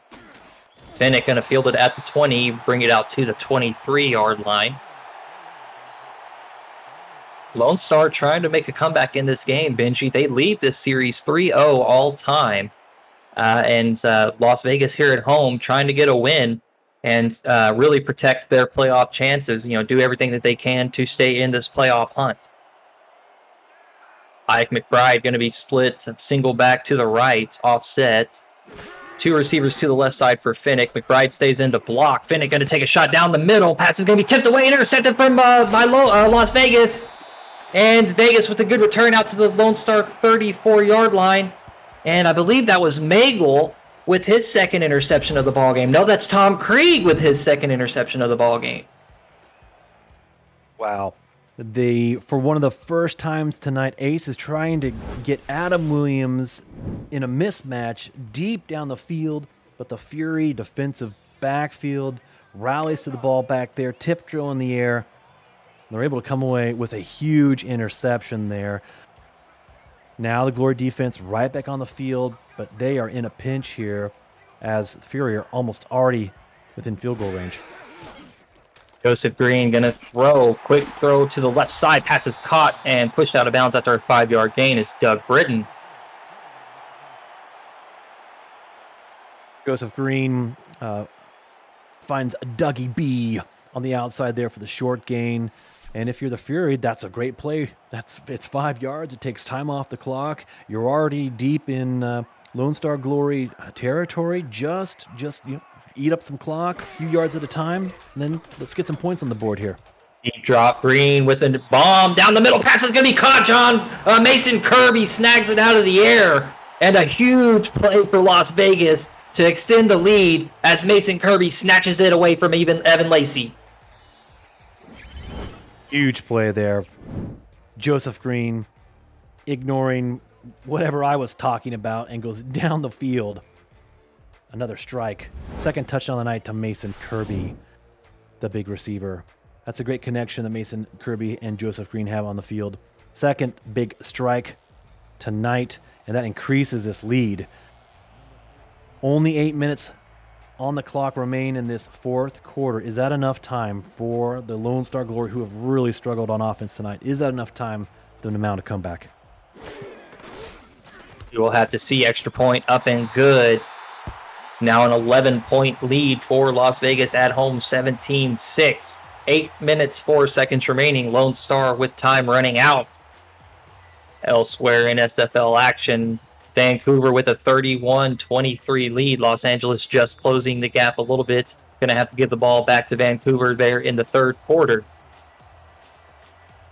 Bennett going to field it at the 20, bring it out to the 23-yard line. Lone Star trying to make a comeback in this game, Benji. They lead this series 3-0 all time. And Las Vegas here at home trying to get a win and really protect their playoff chances. You know, do everything that they can to stay in this playoff hunt. Ike McBride going to be split single back to the right, offset. Two receivers to the left side for Finnick. McBride stays in to block. Finnick going to take a shot down the middle. Pass is going to be tipped away, intercepted from by Las Vegas. And Vegas with a good return out to the Lone Star 34-yard line. And I believe that was Magel with his second interception of the ballgame. No, that's Tom Krieg with his second interception of the ballgame. Wow. For one of the first times tonight, Ace is trying to get Adam Williams in a mismatch deep down the field, but the Fury defensive backfield rallies to the ball back there, tip drill in the air. They're able to come away with a huge interception there. Now the Glory defense right back on the field, but they are in a pinch here as the Fury are almost already within field goal range. Joseph Green going to throw. Quick throw to the left side. Pass is caught and pushed out of bounds after a 5-yard gain is Doug Britton. Joseph Green finds Dougie B on the outside there for the short gain. And if you're the Fury, that's a great play. It's 5 yards. It takes time off the clock. You're already deep in Lone Star Glory territory. Just eat up some clock, a few yards at a time, and then let's get some points on the board here. Deep drop. Green with a bomb down the middle. Pass is going to be caught. Mason Kirby snags it out of the air. And a huge play for Las Vegas to extend the lead as Mason Kirby snatches it away from Evan Lacey. Huge play there. Joseph Green ignoring whatever I was talking about and goes down the field. Another strike. Second touchdown of the night to Mason Kirby, the big receiver. That's a great connection that Mason Kirby and Joseph Green have on the field. Second big strike tonight, and that increases this lead. Only 8 minutes on the clock remain in this fourth quarter. Is that enough time for the Lone Star Glory, who have really struggled on offense tonight? Is that enough time for them to mount a comeback? You will have to see. Extra point up and good. Now an 11-point lead for Las Vegas at home, 17-6. 8 minutes, 4 seconds remaining. Lone Star with time running out. Elsewhere in SFL action, Vancouver with a 31-23 lead. Los Angeles just closing the gap a little bit. Going to have to give the ball back to Vancouver there in the third quarter.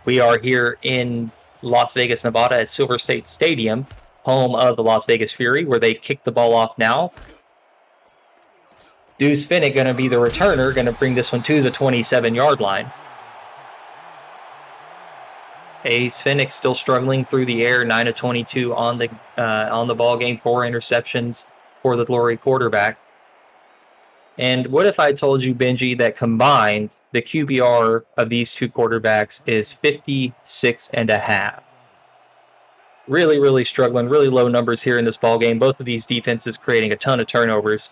We are here in Las Vegas, Nevada at Silver State Stadium, home of the Las Vegas Fury, where they kick the ball off now. Deuce Finnick going to be the returner, going to bring this one to the 27-yard line. Ace Finnick still struggling through the air, 9 of 22 on the ball game, 4 interceptions for the Glory quarterback. And what if I told you, Benji, that combined the QBR of these two quarterbacks is 56.5? Really, really struggling, really low numbers here in this ball game. Both of these defenses creating a ton of turnovers.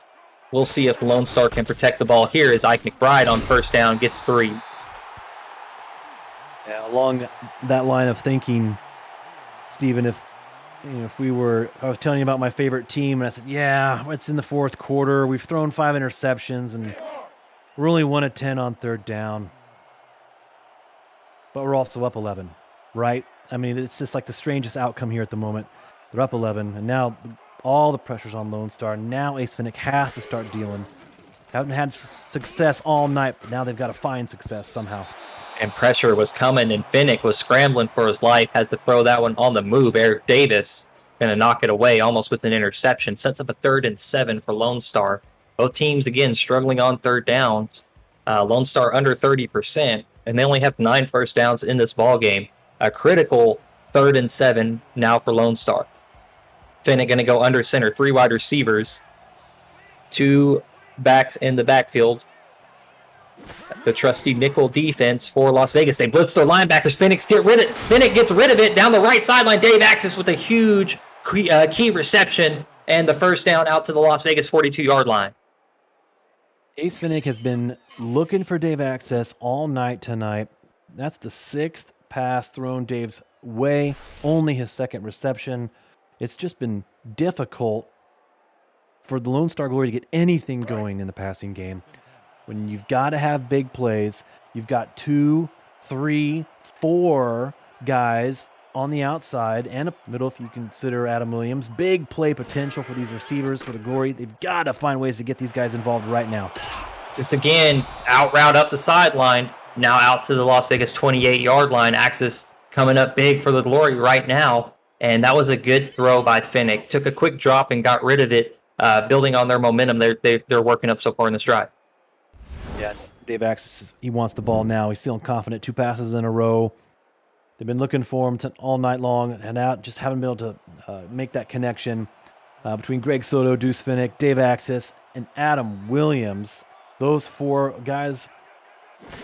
We'll see if Lone Star can protect the ball here as Ike McBride on first down gets 3. Yeah, along that line of thinking, Steven, if I was telling you about my favorite team, and I said, yeah, it's in the fourth quarter. We've thrown 5 interceptions, and we're only 1 of 10 on third down. But we're also up 11, right? I mean, it's just like the strangest outcome here at the moment. They're up 11, and now all the pressure's on Lone Star. Now Ace Finnick has to start dealing. Haven't had success all night, but now they've got to find success somehow. And pressure was coming, and Finnick was scrambling for his life, had to throw that one on the move. Eric Davis going to knock it away almost with an interception. Sets up a 3rd and 7 for Lone Star. Both teams, again, struggling on third downs. Lone Star under 30%, and they only have 9 first downs in this ball game. A critical 3rd and 7 now for Lone Star. Finnick going to go under center, 3 wide receivers, 2 backs in the backfield. The trusty nickel defense for Las Vegas. They blitz their linebackers. Finnick gets rid of it down the right sideline. Dave Axis with a huge key reception and the first down out to the Las Vegas 42-yard line. Ace Finnick has been looking for Dave Access all night tonight. That's the 6th pass thrown Dave's way, only his 2nd reception. It's just been difficult for the Lone Star Glory to get anything going in the passing game. When you've got to have big plays, you've got 2, 3, 4 guys on the outside and up the middle if you consider Adam Williams. Big play potential for these receivers for the Glory. They've got to find ways to get these guys involved right now. Just again, out route up the sideline, now out to the Las Vegas 28-yard line. Axis coming up big for the Glory right now. And that was a good throw by Finnick. Took a quick drop and got rid of it, building on their momentum they're working up so far in this drive. Yeah, Dave Axis, he wants the ball now. He's feeling confident. 2 passes in a row. They've been looking for him all night long, and out just haven't been able to make that connection between Greg Soto, Deuce Finnick, Dave Axis, and Adam Williams. Those 4 guys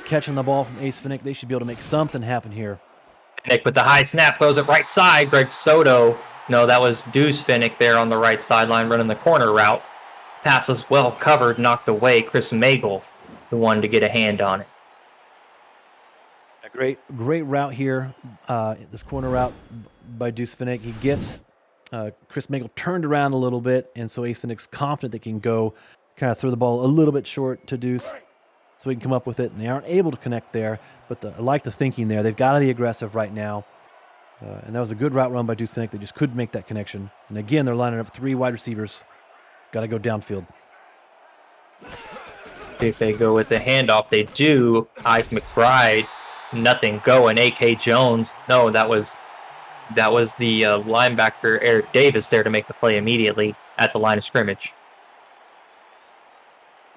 catching the ball from Ace Finnick, they should be able to make something happen here. Finnick with the high snap, throws it right side. Greg Soto, no, that was Deuce Finnick there on the right sideline running the corner route. Pass was well covered, knocked away. Chris Magel, the one to get a hand on it. A great route here. This corner route by Deuce Finnick. He gets Chris Magel turned around a little bit, and so Ace Finnick's confident they can go kind of throw the ball a little bit short to Deuce so he can come up with it, and they aren't able to connect there, but I like the thinking there. They've got to be aggressive right now, and that was a good route run by Deuce Finnick. They just couldn't make that connection, and again, they're lining up 3 wide receivers. Got to go downfield. If they go with the handoff, they do. Ike McBride, nothing going. A.K. Jones, no, that was the linebacker Eric Davis there to make the play immediately at the line of scrimmage.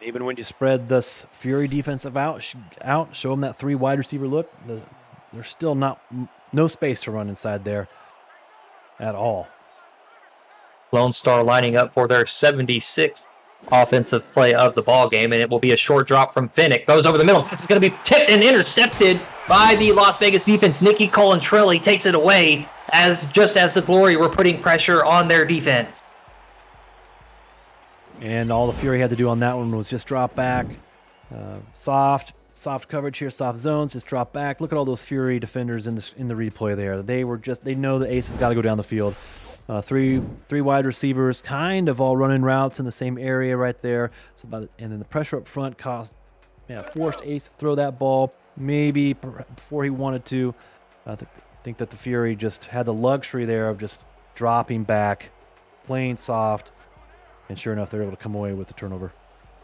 Even when you spread this Fury defensive out, show them that 3 wide receiver look, there's still no space to run inside there at all. Lone Star lining up for their 76th offensive play of the ball game, and it will be a short drop from Finnick. Throws over the middle. This is going to be tipped and intercepted by the Las Vegas defense. Nicky Colantrelli takes it away just as the Glory were putting pressure on their defense. And all the Fury had to do on that one was just drop back. Soft coverage here, soft zones, just drop back. Look at all those Fury defenders in the replay there. They know the Ace has got to go down the field. Three wide receivers, kind of all running routes in the same area right there. And then the pressure up front forced Ace to throw that ball maybe before he wanted to. I think that the Fury just had the luxury there of just dropping back, playing soft, and sure enough, they're able to come away with the turnover.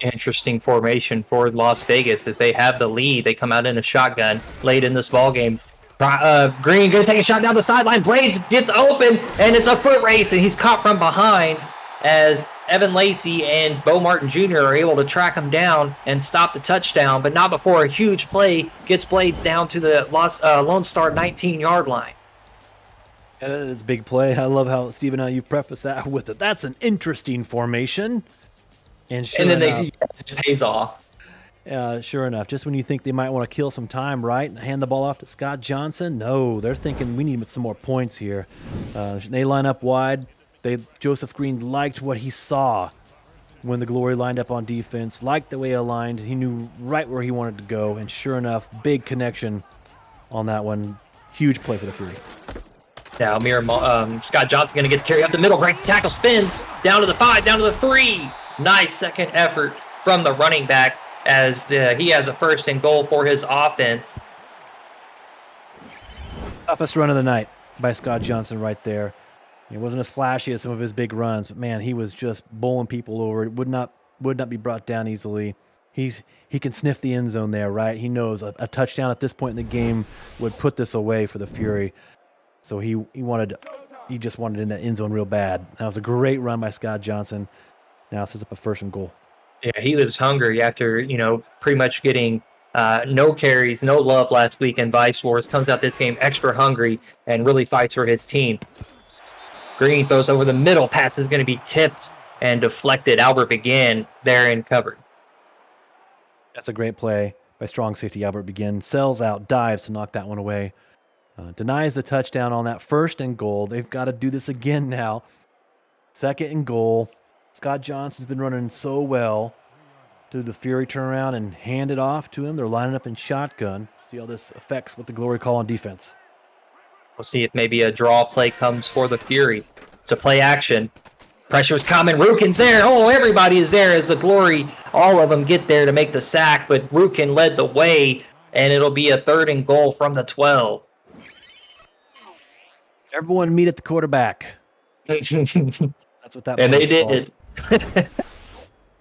Interesting formation for Las Vegas as they have the lead. They come out in a shotgun late in this ball game. Green going to take a shot down the sideline. Blades gets open, and it's a foot race, and he's caught from behind as Evan Lacey and Bo Martin Jr. are able to track him down and stop the touchdown, but not before a huge play gets Blades down to the Lone Star 19-yard line. That is a big play. I love how, Steven, how you preface that with it. That's an interesting formation. And then it pays off. Sure enough, just when you think they might want to kill some time, right, and hand the ball off to Scott Johnson, no, they're thinking we need some more points here. They line up wide. Joseph Green liked what he saw when the Glory lined up on defense, liked the way he aligned. He knew right where he wanted to go, and sure enough, big connection on that one. Huge play for the Fury. Now, Scott Johnson going to get the carry up the middle, breaks the tackle, spins, down to the 5, down to the 3. Nice second effort from the running back as he has a first and goal for his offense. Toughest run of the night by Scott Johnson right there. It wasn't as flashy as some of his big runs, but man, he was just bowling people over. It would not be brought down easily. He can sniff the end zone there, right? He knows a touchdown at this point in the game would put this away for the Fury. So he just wanted in that end zone real bad. That was a great run by Scott Johnson. Now sets up a first and goal. Yeah, he was hungry after, pretty much getting no carries, no love last week in Vice Wars. Comes out this game extra hungry and really fights for his team. Green throws over the middle. Pass is going to be tipped and deflected. Albert Begin there in cover. That's a great play by strong safety Albert Begin. Sells out, dives to knock that one away. Denies the touchdown on that first and goal. They've got to do this again now. Second and goal. Scott Johnson's been running so well. Do the Fury turn around and hand it off to him? They're lining up in shotgun. See how this affects what the Glory call on defense. We'll see if maybe a draw play comes for the Fury. It's a play action. Pressure's coming. Rukin's there. Oh, everybody is there as the Glory. All of them get there to make the sack, but Rukin led the way, and it'll be a third and goal from the 12. Everyone meet at the quarterback. That's what that. And they did it.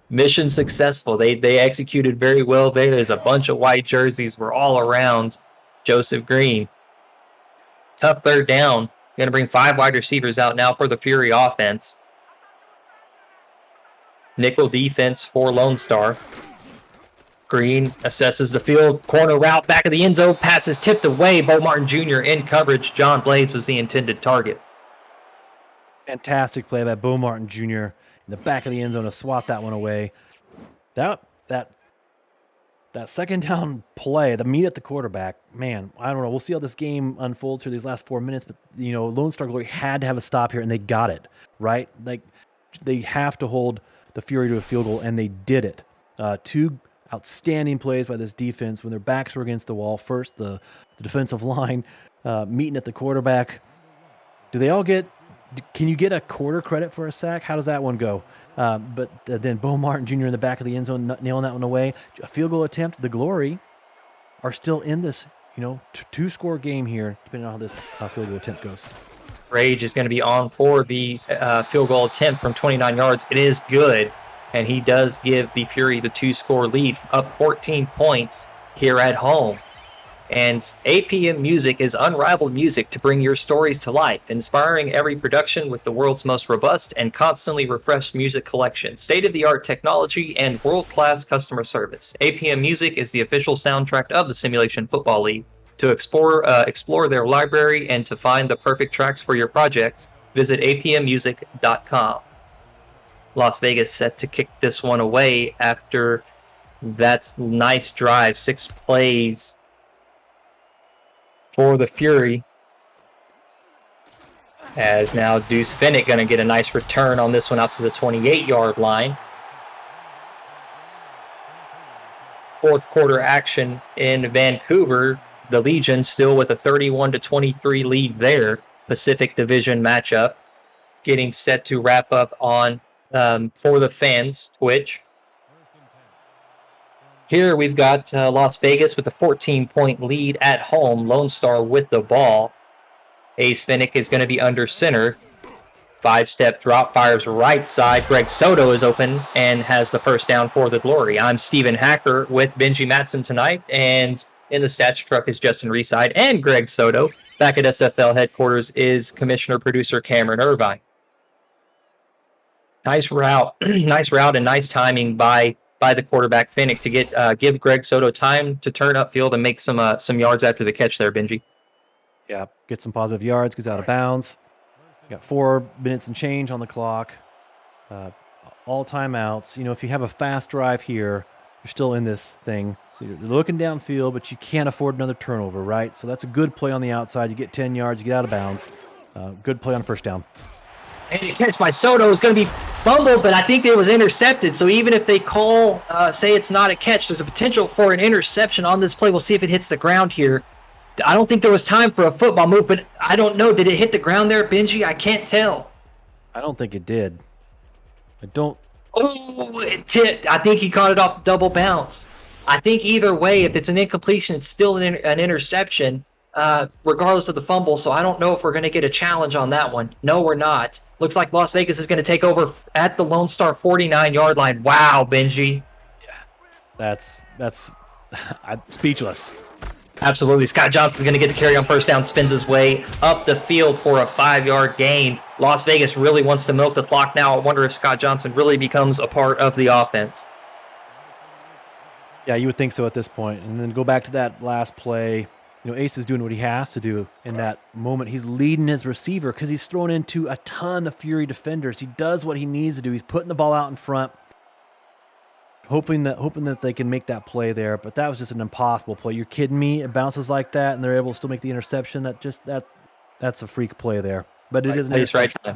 Mission successful. They executed very well there. There's a bunch of white jerseys were all around Joseph Green. Tough third down. Going to bring 5 wide receivers out now for the Fury offense. Nickel defense for Lone Star. Green assesses the field. Corner route back of the end zone. Passes tipped away. Bo Martin Jr. in coverage. John Blades was the intended target. Fantastic play by Bo Martin Jr. in the back of the end zone to swat that one away. That second down play, the meet at the quarterback, man, I don't know. We'll see how this game unfolds through these last 4 minutes, but Lone Star Glory had to have a stop here, and they got it, right? Like, they have to hold the Fury to a field goal, and they did it. 2 outstanding plays by this defense when their backs were against the wall. First, the defensive line meeting at the quarterback. Can you get a quarter credit for a sack? How does that one go? But then Bo Martin Jr. in the back of the end zone nailing that one away. A field goal attempt. The Glory are still in this, 2-score game here, depending on how this field goal attempt goes. Rage is going to be on for the field goal attempt from 29 yards. It is good, and he does give the Fury the 2-score lead, up 14 points here at home. And APM Music is unrivaled music to bring your stories to life, inspiring every production with the world's most robust and constantly refreshed music collection, state-of-the-art technology, and world-class customer service. APM Music is the official soundtrack of the Simulation Football League. To explore their library and to find the perfect tracks for your projects, visit apmmusic.com. Las Vegas set to kick this one away after that nice drive, 6 plays for the Fury. As now Deuce Finnick going to get a nice return on this one up to the 28-yard line. Fourth quarter action in Vancouver. The Legion still with a 31-23 lead there. Pacific Division matchup. Getting set to wrap up on For the Fans Twitch. Here we've got Las Vegas with a 14-point lead at home. Lone Star with the ball. Ace Finnick is going to be under center. 5-step drop, fires right side. Greg Soto is open and has the first down for the Glory. I'm Steven Hacker with Benji Matson tonight. And In the stats truck is Justin Reside and Greg Soto. Back at SFL headquarters is Commissioner Producer Cameron Irvine. Nice route, nice route, and nice timing by the quarterback Finnick to give Greg Soto time to turn upfield and make some yards after the catch there, Benji. Yeah, get some positive yards, gets out of bounds. Got 4 minutes and change on the clock. All timeouts. You know, if you have a fast drive here, you're still in this thing. So you're looking downfield, but you can't afford another turnover, right? So that's a good play on the outside. You get 10 yards, you get out of bounds. Good play on first down. And the catch by Soto is going to be fumbled, but I think it was intercepted. So even if they call, say it's not a catch, there's a potential for an interception on this play. We'll see if it hits the ground here. I don't think there was time for a football move, but I don't know. Did it hit the ground there, Benji? I can't tell. I don't think it did. I don't. Oh, it tipped. I think he caught it off double bounce. I think either way, if it's an incompletion, it's still an interception, regardless of the fumble. So I don't know if we're going to get a challenge on that one. No, we're not. Looks like Las Vegas is going to take over at the Lone Star 49-yard line. Wow, Benji. Yeah, that's I'm speechless. Absolutely. Scott Johnson's going to get the carry on first down, spins his way up the field for a 5-yard gain. Las Vegas really wants to milk the clock now. I wonder if Scott Johnson really becomes a part of the offense. Yeah, you would think so at this point. And then go back to that last play. You know, Ace is doing what he has to do in that moment. He's leading his receiver because he's thrown into a ton of Fury defenders. He does what he needs to do. He's putting the ball out in front, hoping that they can make that play there. But that was just an impossible play. You're kidding me? It bounces like that, and they're able to still make the interception. That's a freak play there. But it is an interception. Right.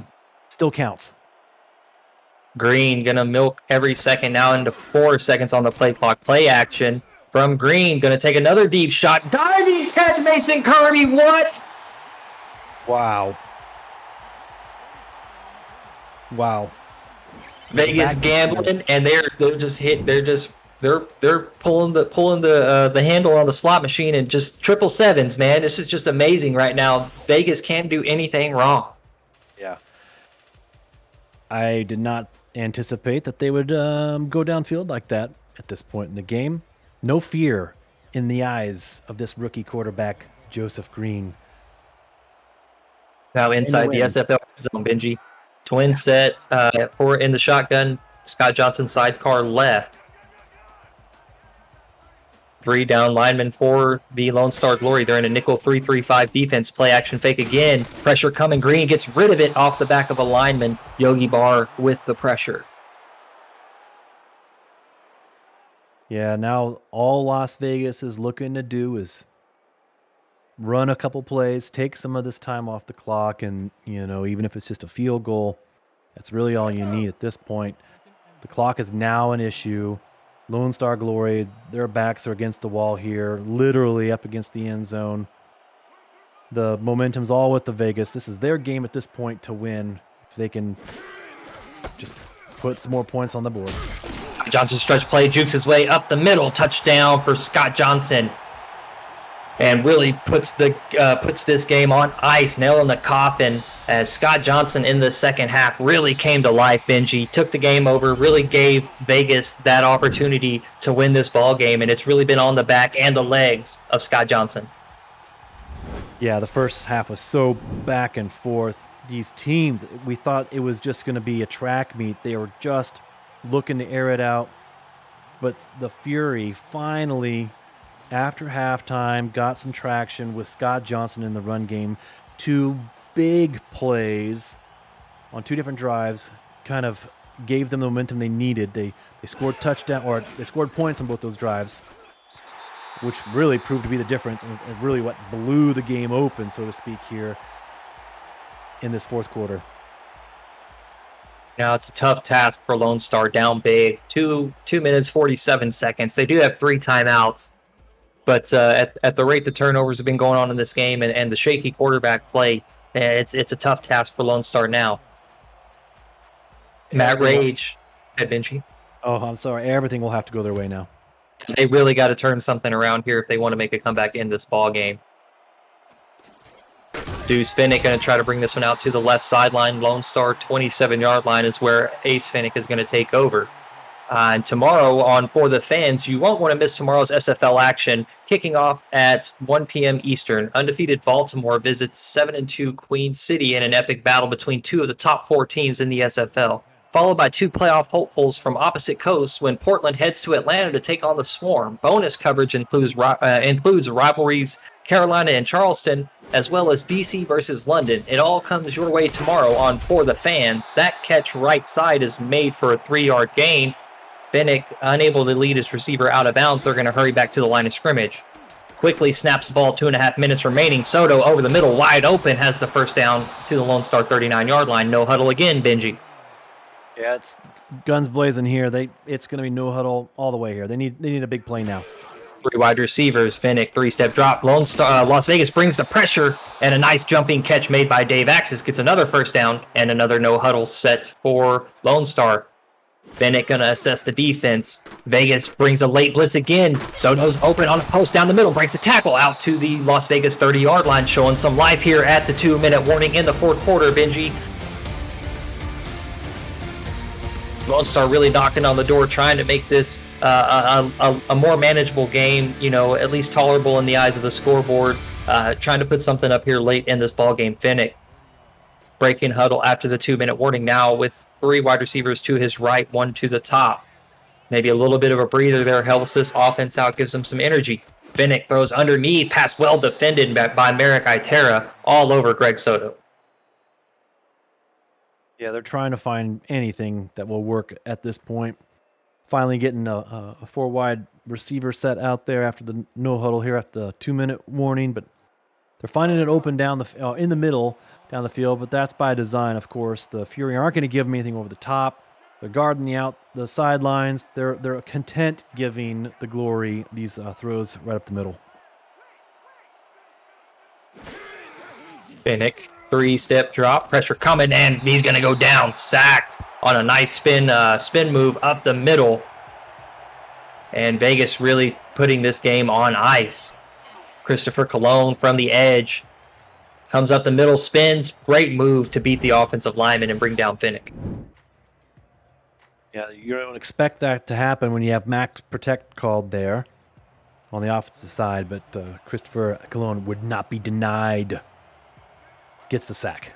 Still counts. Green going to milk every second now into 4 seconds on the play clock. Play action from Green. Going to take another deep shot. Diving catch, Mason Kirby. What? Wow. Vegas gambling, and they're pulling the handle on the slot machine and just 777s, man. This is just amazing right now. Vegas can't do anything wrong. Yeah. I did not anticipate that they would go downfield like that at this point in the game. No fear in the eyes of this rookie quarterback, Joseph Green. Now inside the SFL zone, Benji. Twin set in the shotgun. Scott Johnson sidecar left. 3 down linemen for the Lone Star Glory. They're in a nickel 3-3-5 defense. Play action fake again. Pressure coming. Green gets rid of it off the back of a lineman. Yogi Barr with the pressure. Yeah, now all Las Vegas is looking to do is run a couple plays, take some of this time off the clock, and, you know, even if it's just a field goal, that's really all you need at this point. The clock is now an issue. Lone Star Glory, their backs are against the wall here, literally up against the end zone. The momentum's all with the Vegas. This is their game at this point to win. If they can just put some more points on the board. Johnson stretch play, jukes his way up the middle. Touchdown for Scott Johnson. And really puts this game on ice, nail in the coffin, as Scott Johnson in the second half really came to life. Benji took the game over, really gave Vegas that opportunity to win this ball game, and it's really been on the back and the legs of Scott Johnson. Yeah, the first half was so back and forth. These teams, we thought it was just going to be a track meet. They were just looking to air it out. But the Fury finally, after halftime, got some traction with Scott Johnson in the run game. 2 big plays on 2 different drives kind of gave them the momentum they needed. They scored touchdown, or they scored points on both those drives, which really proved to be the difference and really what blew the game open, so to speak, here in this fourth quarter. Now it's a tough task for Lone Star, down big. 2 minutes, 47 seconds. They do have 3 timeouts. But at the rate the turnovers have been going on in this game and the shaky quarterback play, it's a tough task for Lone Star now. Matt Rage at Benji. Oh, I'm sorry. Everything will have to go their way now. They really got to turn something around here if they want to make a comeback in this ball game. Deuce Finnick going to try to bring this one out to the left sideline. Lone Star 27-yard line is where Ace Finnick is going to take over. And tomorrow on For the Fans, you won't want to miss tomorrow's SFL action, kicking off at 1 p.m. Eastern. Undefeated Baltimore visits 7-2 Queen City in an epic battle between two of the top 4 teams in the SFL, followed by 2 playoff hopefuls from opposite coasts when Portland heads to Atlanta to take on the Swarm. Bonus coverage includes rivalries Carolina and Charleston, as well as DC versus London. It all comes your way tomorrow on For the Fans. That catch right side is made for a 3-yard gain. Finnick, unable to lead his receiver out of bounds, they're going to hurry back to the line of scrimmage. Quickly snaps the ball, 2.5 minutes remaining. Soto over the middle, wide open, has the first down to the Lone Star 39-yard line. No huddle again, Benji. Yeah, it's guns blazing here. It's going to be no huddle all the way here. They need a big play now. 3 wide receivers, Finnick, 3-step drop. Lone Star, Las Vegas brings the pressure, and a nice jumping catch made by Dave Axis gets another first down, and another no huddle set for Lone Star. Finnick going to assess the defense. Vegas brings a late blitz again. Soto's open on a post down the middle, breaks the tackle out to the Las Vegas 30-yard line, showing some life here at the 2-minute warning in the fourth quarter, Benji. Lone Star really knocking on the door, trying to make this a more manageable game, at least tolerable in the eyes of the scoreboard, trying to put something up here late in this ball game. Finnick breaking huddle after the 2-minute warning now with 3 wide receivers to his right, 1 to the top. Maybe a little bit of a breather there helps this offense out, gives them some energy. Finnick throws underneath, pass well defended by Merrick Itera, all over Greg Soto. Yeah, they're trying to find anything that will work at this point. Finally getting a 4-wide receiver set out there after the no huddle here at the 2-minute warning, but they're finding it open down in the middle down the field, but that's by design, of course. The Fury aren't going to give them anything over the top. They're guarding the sidelines. They're content giving the Glory these throws right up the middle. Finnick, 3-step drop, pressure coming, and he's going to go down, sacked on a nice spin move up the middle. And Vegas really putting this game on ice. Christopher Colon from the edge comes up the middle, spins. Great move to beat the offensive lineman and bring down Finnick. Yeah, you don't expect that to happen when you have max protect called there on the offensive side, but Christopher Colon would not be denied. Gets the sack.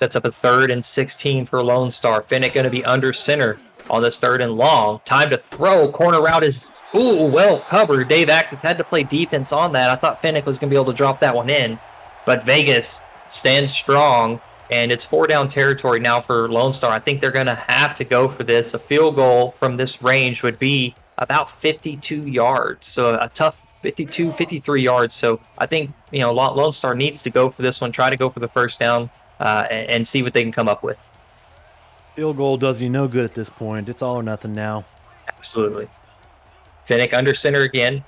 That's up a 3rd and 16 for Lone Star. Finnick going to be under center on this 3rd and long. Time to throw. Corner route is well covered. Dave Axis had to play defense on that. I thought Finnick was going to be able to drop that one in, but Vegas stands strong, and it's 4-down territory now for Lone Star. I think they're going to have to go for this. A field goal from this range would be about 52 yards, so a tough 52, 53 yards. So I think, Lone Star needs to go for this one, try to go for the first down, and see what they can come up with. Field goal does you no good at this point. It's all or nothing now. Absolutely. Finnick under center again.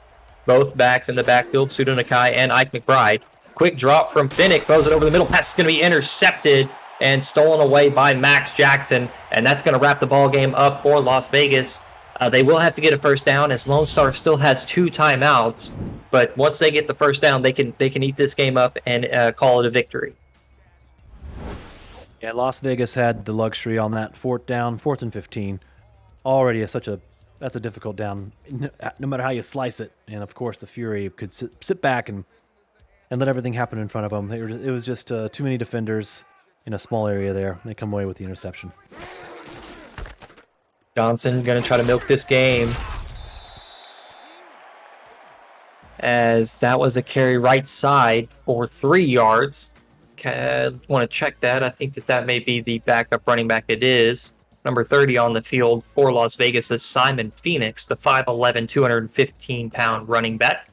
Both backs in the backfield, Sudo Nakai and Ike McBride. Quick drop from Finnick, throws it over the middle. Pass is going to be intercepted and stolen away by Max Jackson, and that's going to wrap the ball game up for Las Vegas. They will have to get a first down as Lone Star still has 2 timeouts, but once they get the first down, they can eat this game up and call it a victory. Yeah, Las Vegas had the luxury on that 4th and 15. Already that's a difficult down, no matter how you slice it. And of course, the Fury could sit back and let everything happen in front of them. It was just too many defenders in a small area there. They come away with the interception. Johnson going to try to milk this game, as that was a carry right side for 3 yards. I want to check that. I think that may be the backup running back. It is. Number 30 on the field for Las Vegas is Simon Phoenix, the 5'11", 215-pound running back.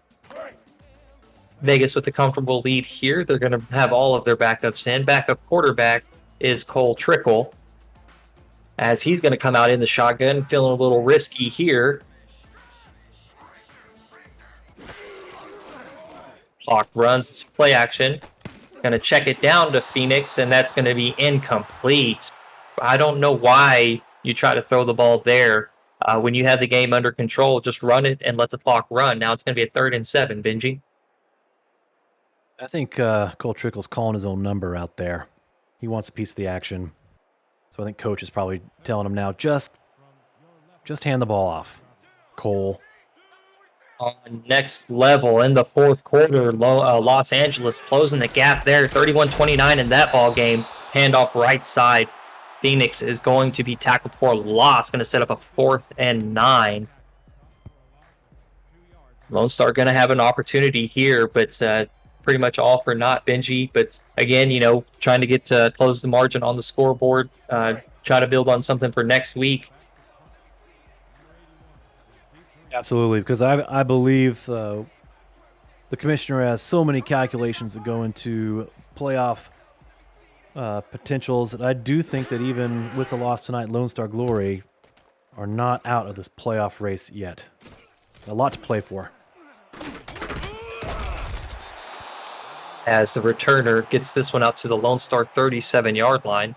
Vegas with a comfortable lead here. They're going to have all of their backups in. Backup quarterback is Cole Trickle, as he's going to come out in the shotgun, feeling a little risky here. Clock runs, play action. Going to check it down to Phoenix, and that's going to be incomplete. I don't know why you try to throw the ball there. When you have the game under control, just run it and let the clock run. Now it's going to be a 3rd and 7, Benji. I think Cole Trickle's calling his own number out there. He wants a piece of the action. So I think coach is probably telling him now, just Just hand the ball off. Cole. On next level in the fourth quarter, Los Angeles closing the gap there, 31-29 in that ball game. Handoff right side. Phoenix is going to be tackled for a loss, going to set up a 4th and 9. Lone Star going to have an opportunity here, but pretty much all for naught, Benji. But again, trying to get to close the margin on the scoreboard, try to build on something for next week. Absolutely, because I believe the commissioner has so many calculations that go into playoff potentials that I do think that even with the loss tonight, Lone Star Glory are not out of this playoff race yet. A lot to play for. As the returner gets this one out to the Lone Star 37-yard line.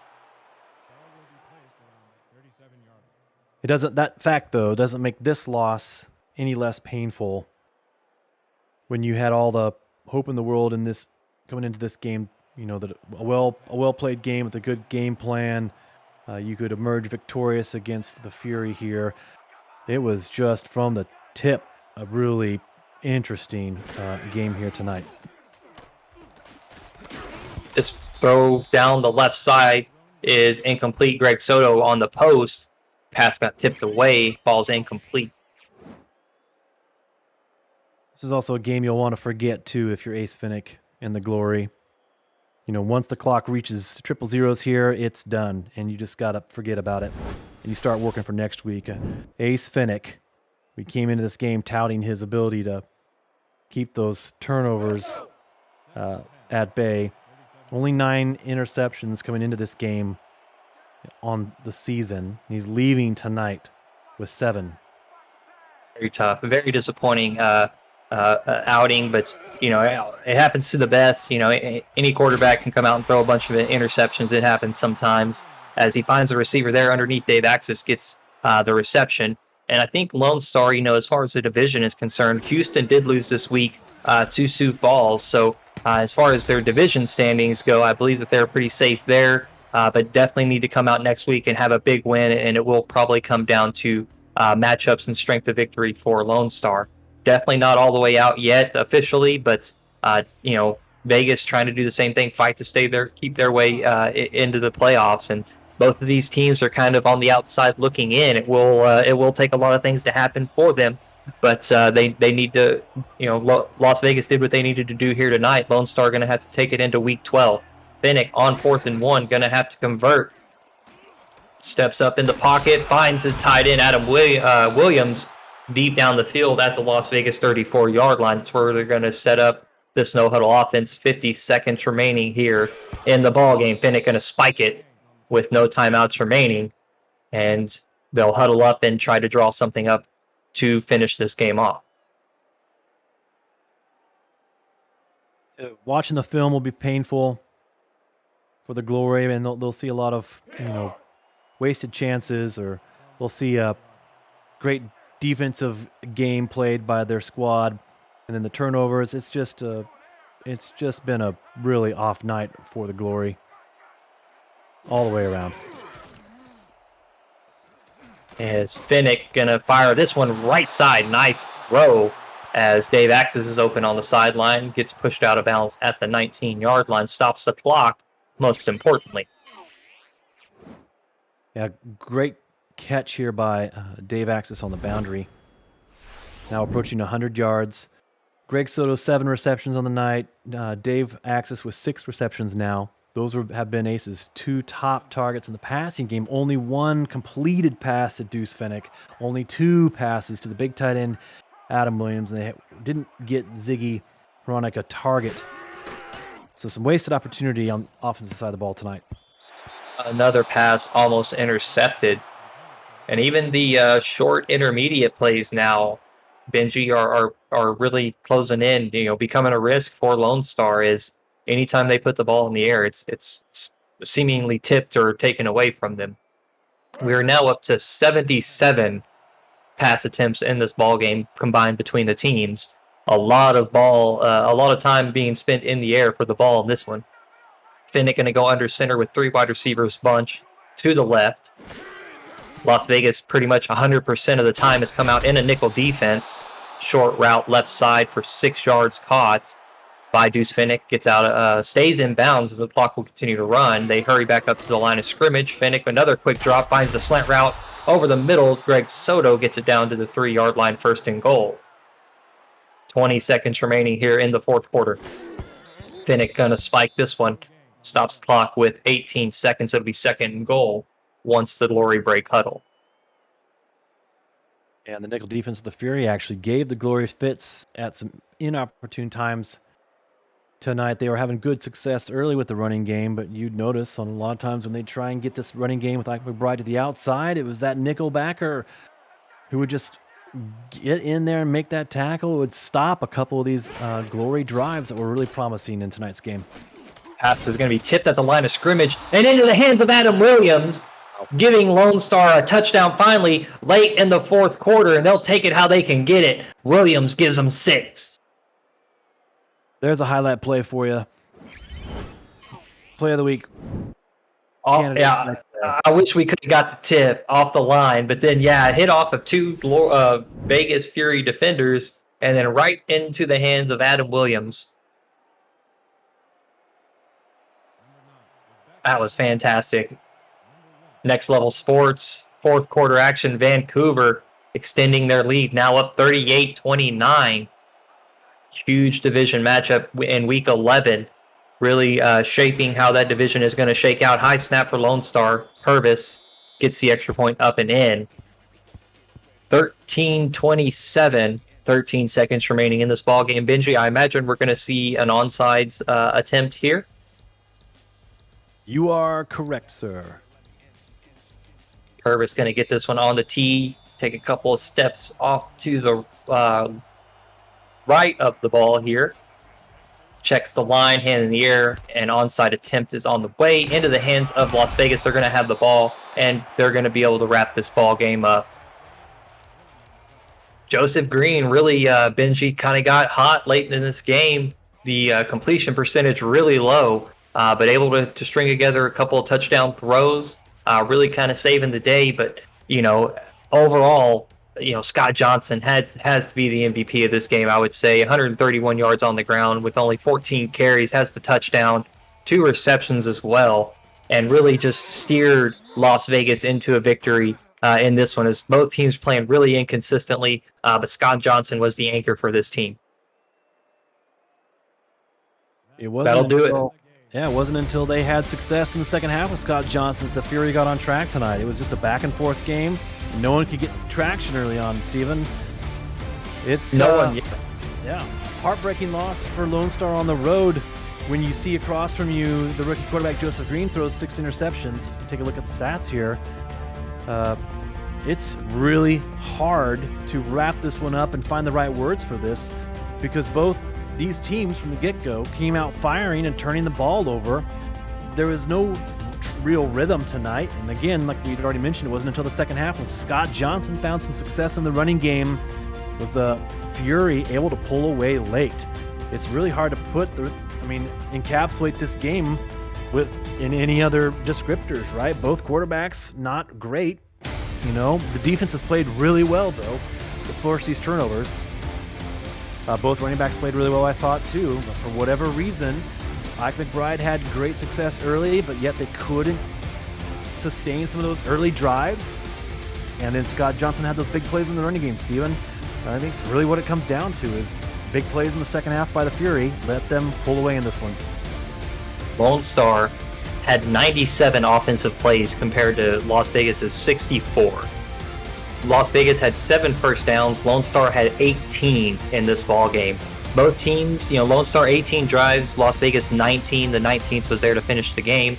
That fact though doesn't make this loss any less painful. When you had all the hope in the world in this coming into this game, that a well played game with a good game plan, you could emerge victorious against the Fury here. It was just from the tip a really interesting game here tonight. This throw down the left side is incomplete. Greg Soto on the post. Pass got tipped away, falls incomplete. This is also a game you'll want to forget, too, if you're Ace Finnick and the Glory. Once the clock reaches triple zeros here, it's done, and you just got to forget about it. And you start working for next week. Ace Finnick, we came into this game touting his ability to keep those turnovers at bay. Only 9 interceptions coming into this game on the season. He's leaving tonight with 7. Very tough, very disappointing outing, but it happens to the best. Any quarterback can come out and throw a bunch of interceptions. It happens sometimes. As he finds a receiver there underneath, Dave Axis gets the reception. And I think Lone Star, as far as the division is concerned, Houston did lose this week to Sioux Falls. So as far as their division standings go, I believe that they're pretty safe there. But definitely need to come out next week and have a big win, and it will probably come down to matchups and strength of victory for Lone Star. Definitely not all the way out yet officially, but Vegas trying to do the same thing, fight to stay there, keep their way into the playoffs. And both of these teams are kind of on the outside looking in. It will take a lot of things to happen for them, but they need to. Las Vegas did what they needed to do here tonight. Lone Star going to have to take it into Week 12. Finnick on 4th and 1, going to have to convert. Steps up in the pocket, finds his tight end Adam Williams deep down the field at the Las Vegas 34-yard line. That's where they're going to set up this no-huddle offense. 50 seconds remaining here in the ball game. Finnick going to spike it with no timeouts remaining, and they'll huddle up and try to draw something up to finish this game off. Watching the film will be painful for the Glory, and they'll see a lot of wasted chances, or they'll see a great defensive game played by their squad, and then the turnovers. It's just been a really off night for the Glory all the way around. Is Finnick gonna fire this one right side? Nice throw as Dave Axis is open on the sideline, gets pushed out of bounds at the 19-yard line, stops the clock, most importantly. Yeah, great catch here by Dave Axis on the boundary. Now approaching 100 yards. Greg Soto, 7 receptions on the night. Dave Axis with 6 receptions now. Those have been Ace's 2 top targets in the passing game. Only 1 completed pass to Deuce Finnick. Only 2 passes to the big tight end, Adam Williams. And they didn't get Ziggy Hronik a target. So some wasted opportunity on the offensive side of the ball tonight. Another pass almost intercepted. And even the short intermediate plays now, Benji, are really closing in, becoming a risk for Lone Star. Is anytime they put the ball in the air, it's seemingly tipped or taken away from them. We are now up to 77 pass attempts in this ball game combined between the teams. A lot of time being spent in the air for the ball in this one. Finnick going to go under center with 3 wide receivers bunch to the left. Las Vegas pretty much 100% of the time has come out in a nickel defense. Short route left side for 6 yards caught by Deuce Finnick. Gets out, stays in bounds as the clock will continue to run. They hurry back up to the line of scrimmage. Finnick, another quick drop, finds the slant route over the middle. Greg Soto gets it down to the 3-yard line, 1st and goal. 20 seconds remaining here in the 4th quarter. Finnick gonna spike this one. Stops the clock with 18 seconds. It'll be 2nd and goal once the Glory break huddle. And the nickel defense of the Fury actually gave the Glory fits at some inopportune times tonight. They were having good success early with the running game, but you'd notice on a lot of times when they try and get this running game with Ike McBride to the outside, it was that nickel backer who would just get in there and make that tackle. It would stop a couple of these Glory drives that were really promising in tonight's game. Pass is going to be tipped at the line of scrimmage and into the hands of Adam Williams, giving Lone Star a touchdown finally late in the 4th quarter, and they'll take it how they can get it. Williams gives them 6. There's a highlight play for you. Play of the week. Oh, yeah, I wish we could have got the tip off the line, but then, yeah, it hit off of 2 Vegas Fury defenders and then right into the hands of Adam Williams. That was fantastic. Next Level Sports, 4th quarter action, Vancouver extending their lead, now up 38-29. Huge division matchup in Week 11, really shaping how that division is going to shake out. High snap for Lone Star. Purvis gets the extra point up and in. 13-27, 13 seconds remaining in this ball game. Benji, I imagine we're going to see an onside attempt here. You are correct, sir. Purvis going to get this one on the tee, take a couple of steps off to the right of the ball here. Checks the line, hand in the air, and onside attempt is on the way into the hands of Las Vegas. They're going to have the ball, and they're going to be able to wrap this ball game up. Joseph Green really, Benji, kind of got hot late in this game. The completion percentage really low, but able to string together a couple of touchdown throws, really kind of saving the day. But, overall, Scott Johnson has to be the MVP of this game, I would say. 131 yards on the ground with only 14 carries, has the touchdown, 2 receptions as well, and really just steered Las Vegas into a victory in this one, as both teams playing really inconsistently, but Scott Johnson was the anchor for this team. That'll do it. Yeah, it wasn't until they had success in the second half with Scott Johnson that the Fury got on track tonight. It was just a back-and-forth game. No one could get traction early on, Steven. It's yeah, heartbreaking loss for Lone Star on the road. When you see across from you the rookie quarterback Joseph Green throws 6 interceptions. Take a look at the stats here. It's really hard to wrap this one up and find the right words for this, because both these teams from the get-go came out firing and turning the ball over. There was no real rhythm tonight, and again, like we'd already mentioned, it wasn't until the second half when Scott Johnson found some success in the running game was the Fury able to pull away late. It's really hard to encapsulate this game in any other descriptors, right? Both quarterbacks not great. The defense has played really well though to force these turnovers. Both running backs played really well, I thought, too. But for whatever reason, Ike McBride had great success early, but yet they couldn't sustain some of those early drives. And then Scott Johnson had those big plays in the running game, Steven. I think it's really what it comes down to is big plays in the second half by the Fury. Let them pull away in this one. Lone Star had 97 offensive plays compared to Las Vegas's 64. Las Vegas had 7 first downs. Lone Star had 18 in this ball game. Both teams, Lone Star 18 drives, Las Vegas 19. The 19th was there to finish the game.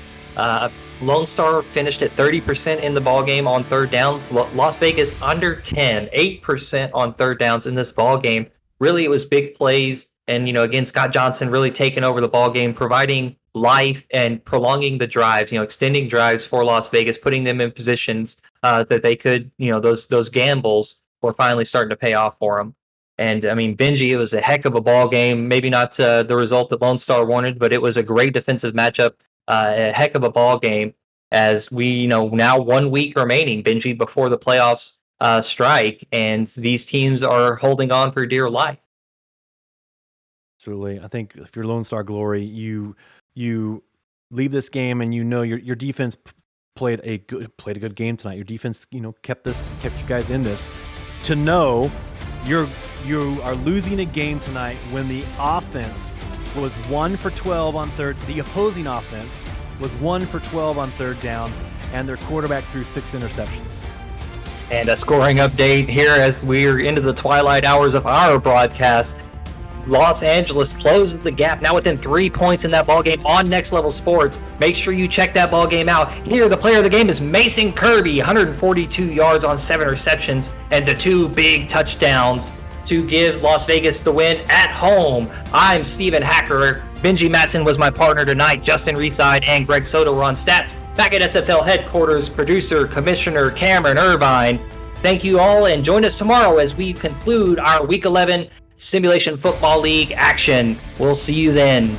Lone Star finished at 30% in the ball game on third downs. Las Vegas under 10, 8% on third downs in this ball game. Really, it was big plays, and again, Scott Johnson really taking over the ball game, providing life and prolonging the drives, extending drives for Las Vegas, putting them in positions that they could, those gambles were finally starting to pay off for them. And Benji, it was a heck of a ball game. Maybe not the result that Lone Star wanted, but it was a great defensive matchup, a heck of a ball game. as we now 1 week remaining, Benji, before the playoffs strike, and these teams are holding on for dear life. Absolutely. I think if you're Lone Star Glory, you leave this game and your defense played a good game tonight. Your defense, kept you guys in this. To know you are losing a game tonight when the offense was 1 for 12 on third. The opposing offense was 1 for 12 on third down, and their quarterback threw 6 interceptions. And a scoring update here as we're into the twilight hours of our broadcast. Los Angeles closes the gap, now within 3 points in that ball game on Next Level Sports. Make sure you check that ball game out. Here, the player of the game is Mason Kirby, 142 yards on 7 receptions and the 2 big touchdowns to give Las Vegas the win at home. I'm Steven Hacker. Benji Matson was my partner tonight. Justin Reside and Greg Soto were on stats. Back at SFL headquarters, producer, commissioner Cameron Irvine. Thank you all, and join us tomorrow as we conclude our Week 11 Simulation Football League action. We'll see you then.